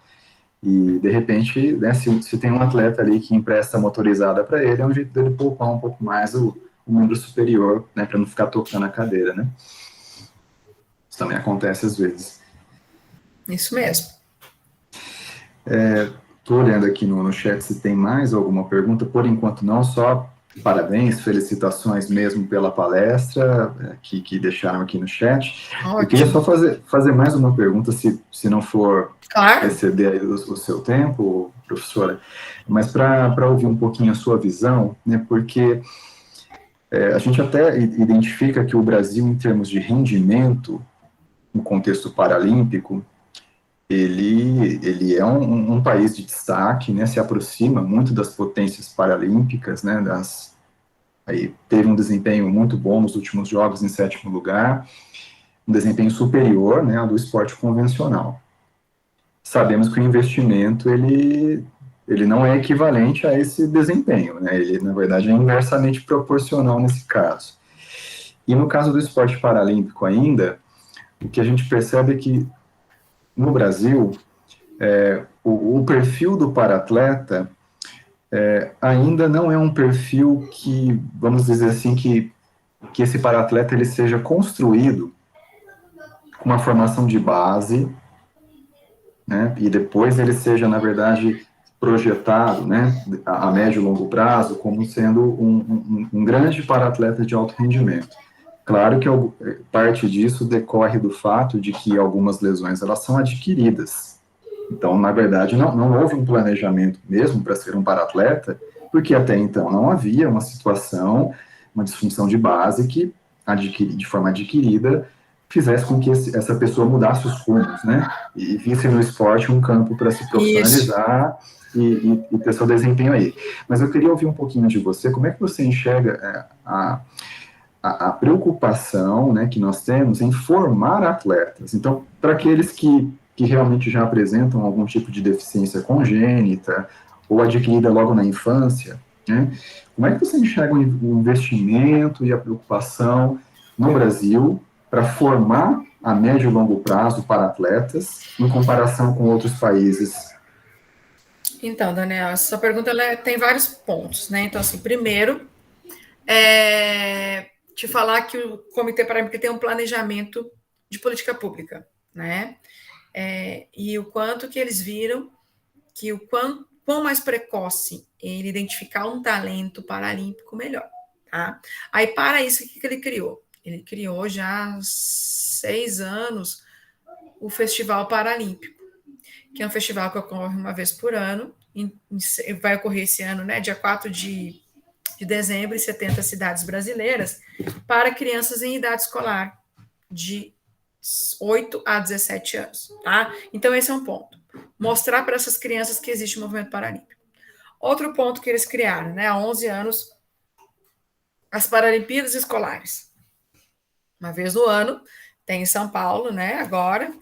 E, de repente, né, se tem um atleta ali que empresta a motorizada para ele, é um jeito dele poupar um pouco mais o membro superior, né, para não ficar tocando a cadeira, né? Isso também acontece às vezes. Isso mesmo. Estou olhando aqui no chat se tem mais alguma pergunta. Por enquanto não, só parabéns, felicitações mesmo pela palestra que deixaram aqui no chat. Ótimo. Eu queria só fazer mais uma pergunta, se não for exceder aí o seu tempo, professora, mas para ouvir um pouquinho a sua visão, né, porque a gente até identifica que o Brasil, em termos de rendimento, no contexto paralímpico, ele é um país de destaque, né, se aproxima muito das potências paralímpicas, né, aí teve um desempenho muito bom nos últimos jogos, em 7º lugar, um desempenho superior, né, ao do esporte convencional. Sabemos que o investimento, ele não é equivalente a esse desempenho, né, ele, na verdade, é inversamente proporcional nesse caso. E no caso do esporte paralímpico ainda, o que a gente percebe é que, no Brasil, o perfil do paratleta ainda não é um perfil que, vamos dizer assim, que esse paratleta ele seja construído com uma formação de base, né, e depois ele seja, na verdade, projetado, né, a médio e longo prazo como sendo um grande paratleta de alto rendimento. Claro que parte disso decorre do fato de que algumas lesões elas são adquiridas. Então, na verdade, não houve um planejamento mesmo para ser um paratleta, porque até então não havia uma situação, uma disfunção de base que, de forma adquirida, fizesse com que essa pessoa mudasse os rumos, né? E visse no esporte um campo para se profissionalizar e ter seu desempenho aí. Mas eu queria ouvir um pouquinho de você, como é que você enxerga a a preocupação, né, que nós temos em formar atletas. Então, para aqueles que realmente já apresentam algum tipo de deficiência congênita ou adquirida logo na infância, né, como é que você enxerga o investimento e a preocupação no Brasil para formar a médio e longo prazo para atletas em comparação com outros países? Então, Daniel, essa sua pergunta tem vários pontos, né? Então, assim, primeiro, te falar que o Comitê Paralímpico tem um planejamento de política pública, né? E o quanto que eles viram que quão mais precoce ele identificar um talento paralímpico, melhor, tá? Aí, para isso, o que ele criou? Ele criou já há 6 anos o Festival Paralímpico, que é um festival que ocorre uma vez por ano, vai ocorrer esse ano, né, dia 4 de dezembro, em 70 cidades brasileiras, para crianças em idade escolar, de 8 a 17 anos, tá? Então, esse é um ponto. Mostrar para essas crianças que existe o movimento paralímpico. Outro ponto que eles criaram, né, há 11 anos, as Paralimpíadas Escolares. Uma vez no ano, tem em São Paulo, né, agora,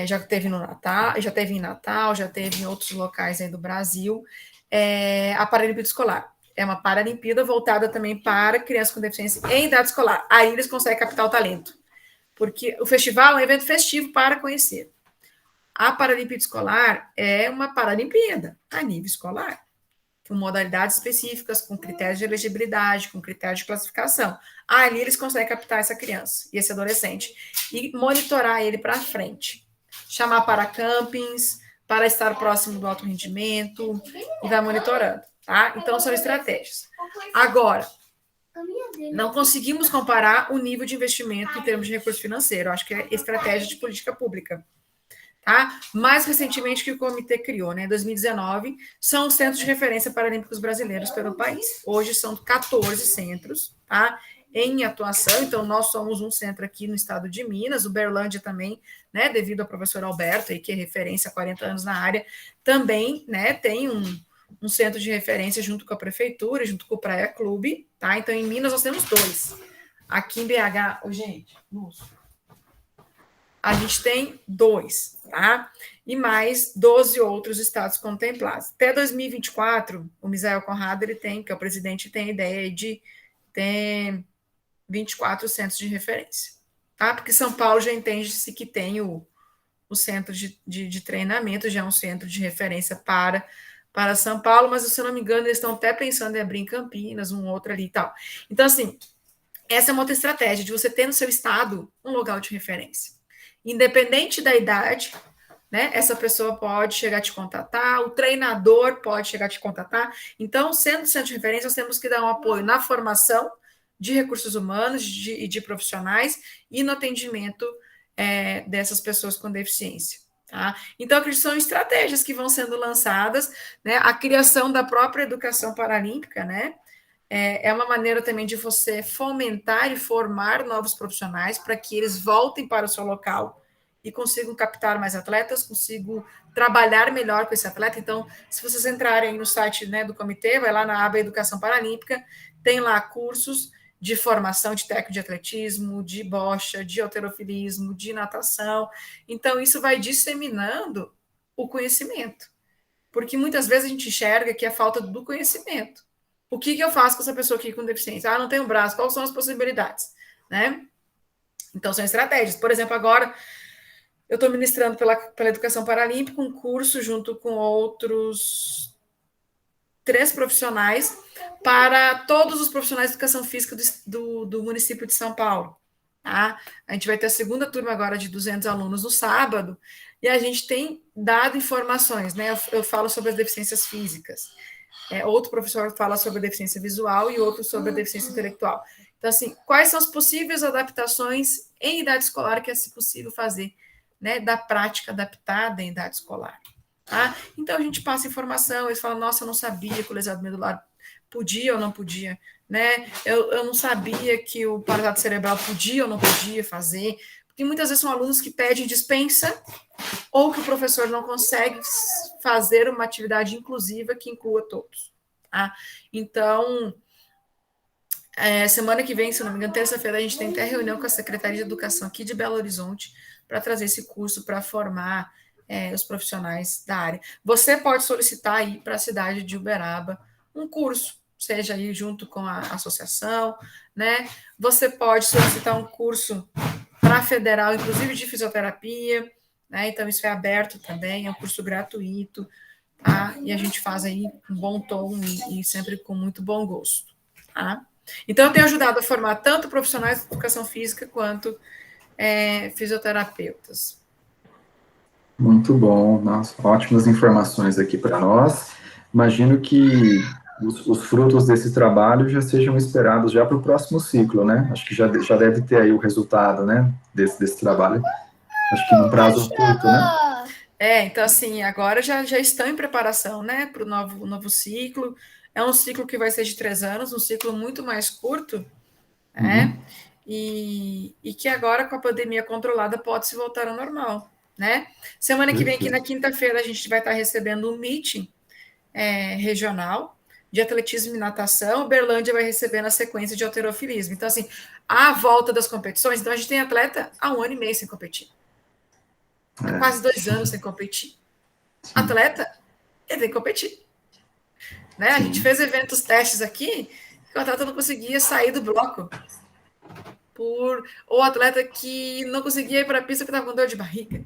já teve no Natal, já teve em Natal, já teve em outros locais aí do Brasil, a Paralimpíada Escolar. É uma Paralimpíada voltada também para crianças com deficiência em idade escolar. Aí eles conseguem captar o talento. Porque o festival é um evento festivo para conhecer. A Paralimpíada Escolar é uma Paralimpíada a nível escolar, com modalidades específicas, com critérios de elegibilidade, com critérios de classificação. Ali eles conseguem captar essa criança e esse adolescente e monitorar ele para frente. Chamar para campings, para estar próximo do alto rendimento e vai monitorando, tá? Então, são estratégias. Agora, não conseguimos comparar o nível de investimento em termos de recurso financeiro. Acho que é estratégia de política pública. Tá? Mais recentemente que o comitê criou, né, em 2019, são os centros de referência paralímpicos brasileiros pelo país. Hoje são 14 centros, tá, em atuação. Então, nós somos um centro aqui no estado de Minas, Uberlândia também, né, devido ao professor Alberto, aí, que é referência há 40 anos na área, também, né, tem um centro de referência junto com a prefeitura, junto com o Praia Clube, tá? Então, em Minas nós temos 2. Aqui em BH, gente, a gente tem 2, tá? E mais 12 outros estados contemplados. Até 2024, o Misael Conrado, ele tem, que é o presidente, tem a ideia de ter 24 centros de referência, tá? Porque São Paulo já entende-se que tem o centro de treinamento, já é um centro de referência para São Paulo, mas, se eu não me engano, eles estão até pensando em abrir em Campinas, um outro ali e tal. Então, assim, essa é uma outra estratégia, de você ter no seu estado um local de referência. Independente da idade, né, essa pessoa pode chegar a te contatar, o treinador pode chegar a te contatar. Então, sendo centro de referência, nós temos que dar um apoio na formação de recursos humanos e de profissionais e no atendimento dessas pessoas com deficiência. Tá? Então, acredito que são estratégias que vão sendo lançadas, né? A criação da própria educação paralímpica, né? É uma maneira também de você fomentar e formar novos profissionais para que eles voltem para o seu local e consigam captar mais atletas, consigam trabalhar melhor com esse atleta. Então, se vocês entrarem no site, né, do comitê, vai lá na aba Educação Paralímpica, tem lá cursos de formação de técnico de atletismo, de bocha, de halterofilismo, de natação. Então, isso vai disseminando o conhecimento, porque muitas vezes a gente enxerga que é falta do conhecimento. O que eu faço com essa pessoa aqui com deficiência? Ah, não tem um braço, quais são as possibilidades? Né? Então, são estratégias. Por exemplo, agora eu estou ministrando pela Educação Paralímpica um curso junto com outros 3 profissionais para todos os profissionais de educação física do município de São Paulo. Tá? A gente vai ter a segunda turma agora de 200 alunos no sábado e a gente tem dado informações, né? Eu falo sobre as deficiências físicas. Outro professor fala sobre a deficiência visual e outro sobre a deficiência intelectual. Então, assim, quais são as possíveis adaptações em idade escolar que é possível fazer, né, da prática adaptada em idade escolar? Tá? Então, a gente passa informação, eles falam, nossa, eu não sabia que o lesado medular podia ou não podia, né? Eu não sabia que o paralisado cerebral podia ou não podia fazer, porque muitas vezes são alunos que pedem dispensa ou que o professor não consegue fazer uma atividade inclusiva que inclua todos. Tá? Então, Semana que vem, se não me engano, terça-feira, a gente tem até reunião com a Secretaria de Educação aqui de Belo Horizonte para trazer esse curso para formar os profissionais da área. Você pode solicitar aí para a cidade de Uberaba um curso, seja aí junto com a associação, né? Você pode solicitar um curso para a federal, inclusive de fisioterapia, né? Então, isso é aberto também, é um curso gratuito, tá? E a gente faz aí com bom tom e sempre com muito bom gosto, tá? Então, eu tenho ajudado a formar tanto profissionais de educação física quanto fisioterapeutas. Muito bom, nossa, ótimas informações aqui para nós. Imagino que os frutos desse trabalho já sejam esperados já para o próximo ciclo, né? Acho que já deve ter aí o resultado, né, desse trabalho. Acho que num prazo curto, né? Então, assim, agora já estão em preparação, né, para o novo ciclo. É um ciclo que vai ser de 3 anos, um ciclo muito mais curto, né? E que agora, com a pandemia controlada, pode se voltar ao normal, né? Semana que vem, aqui na quinta-feira, a gente vai estar recebendo um meeting regional de atletismo e natação. Uberlândia vai receber na sequência de halterofilismo. Então, assim, a volta das competições, então a gente tem atleta há 1 ano e meio sem competir. Há quase 2 anos sem competir. Atleta, ele tem que competir. Né? A gente fez eventos testes aqui, que o atleta não conseguia sair do bloco. Ou atleta que não conseguia ir para a pista porque estava com dor de barriga.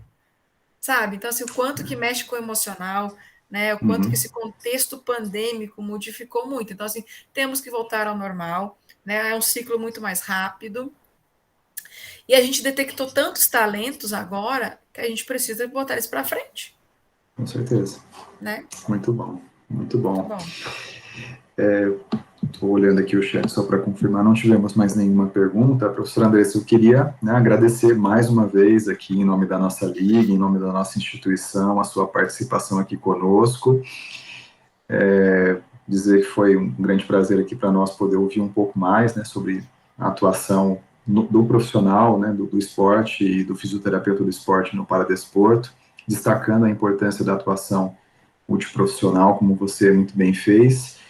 Sabe? Então, assim, o quanto que mexe com o emocional, né? O quanto que esse contexto pandêmico modificou muito. Então, assim, temos que voltar ao normal, né? É um ciclo muito mais rápido. E a gente detectou tantos talentos agora que a gente precisa botar eles para frente. Com certeza. Né? Muito bom, muito bom. Tá bom. Estou olhando aqui o chat só para confirmar, não tivemos mais nenhuma pergunta. Professora Andressa, eu queria, né, agradecer mais uma vez aqui em nome da nossa liga, em nome da nossa instituição, a sua participação aqui conosco. Dizer que foi um grande prazer aqui para nós poder ouvir um pouco mais, né, sobre a atuação do profissional, né, do esporte e do fisioterapeuta do esporte no paradesporto, destacando a importância da atuação multiprofissional, como você muito bem fez.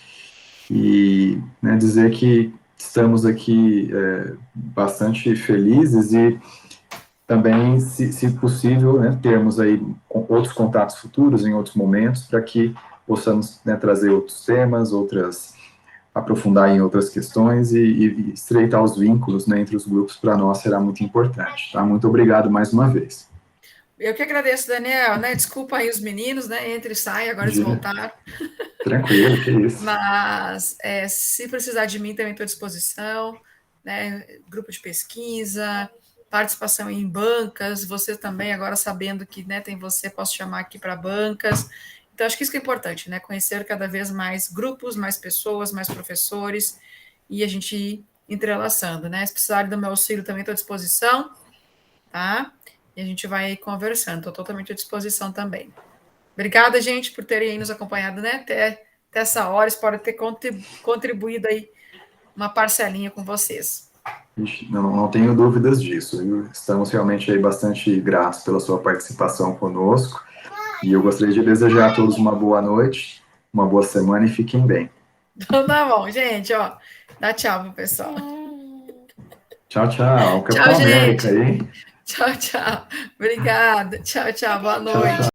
E, né, dizer que estamos aqui bastante felizes e também, se possível, né, termos aí outros contatos futuros em outros momentos para que possamos, né, trazer outros temas, aprofundar em outras questões e estreitar os vínculos, né, entre os grupos. Para nós será muito importante, tá? Muito obrigado mais uma vez. Eu que agradeço, Daniel, né? Desculpa aí os meninos, né? Entra e sai, agora eles voltaram. Tranquilo, que isso. Mas se precisar de mim, também estou à disposição, né? Grupo de pesquisa, participação em bancas, você também, agora sabendo que, né, tem você, posso chamar aqui para bancas. Então, acho que isso que é importante, né? Conhecer cada vez mais grupos, mais pessoas, mais professores, e a gente ir entrelaçando, né? Se precisarem do meu auxílio, também estou à disposição, tá? E a gente vai conversando, estou totalmente à disposição também. Obrigada, gente, por terem aí nos acompanhado, né? Até essa hora, espero ter contribuído aí uma parcelinha com vocês. Não tenho dúvidas disso, viu? Estamos realmente aí bastante gratos pela sua participação conosco, e eu gostaria de desejar a todos uma boa noite, uma boa semana e fiquem bem. Então tá bom, gente, ó, dá tchau pro pessoal. Tchau, tchau. Tchau, gente. América, hein? Tchau, tchau. Obrigada. Tchau, tchau. Boa noite. Tchau, tchau.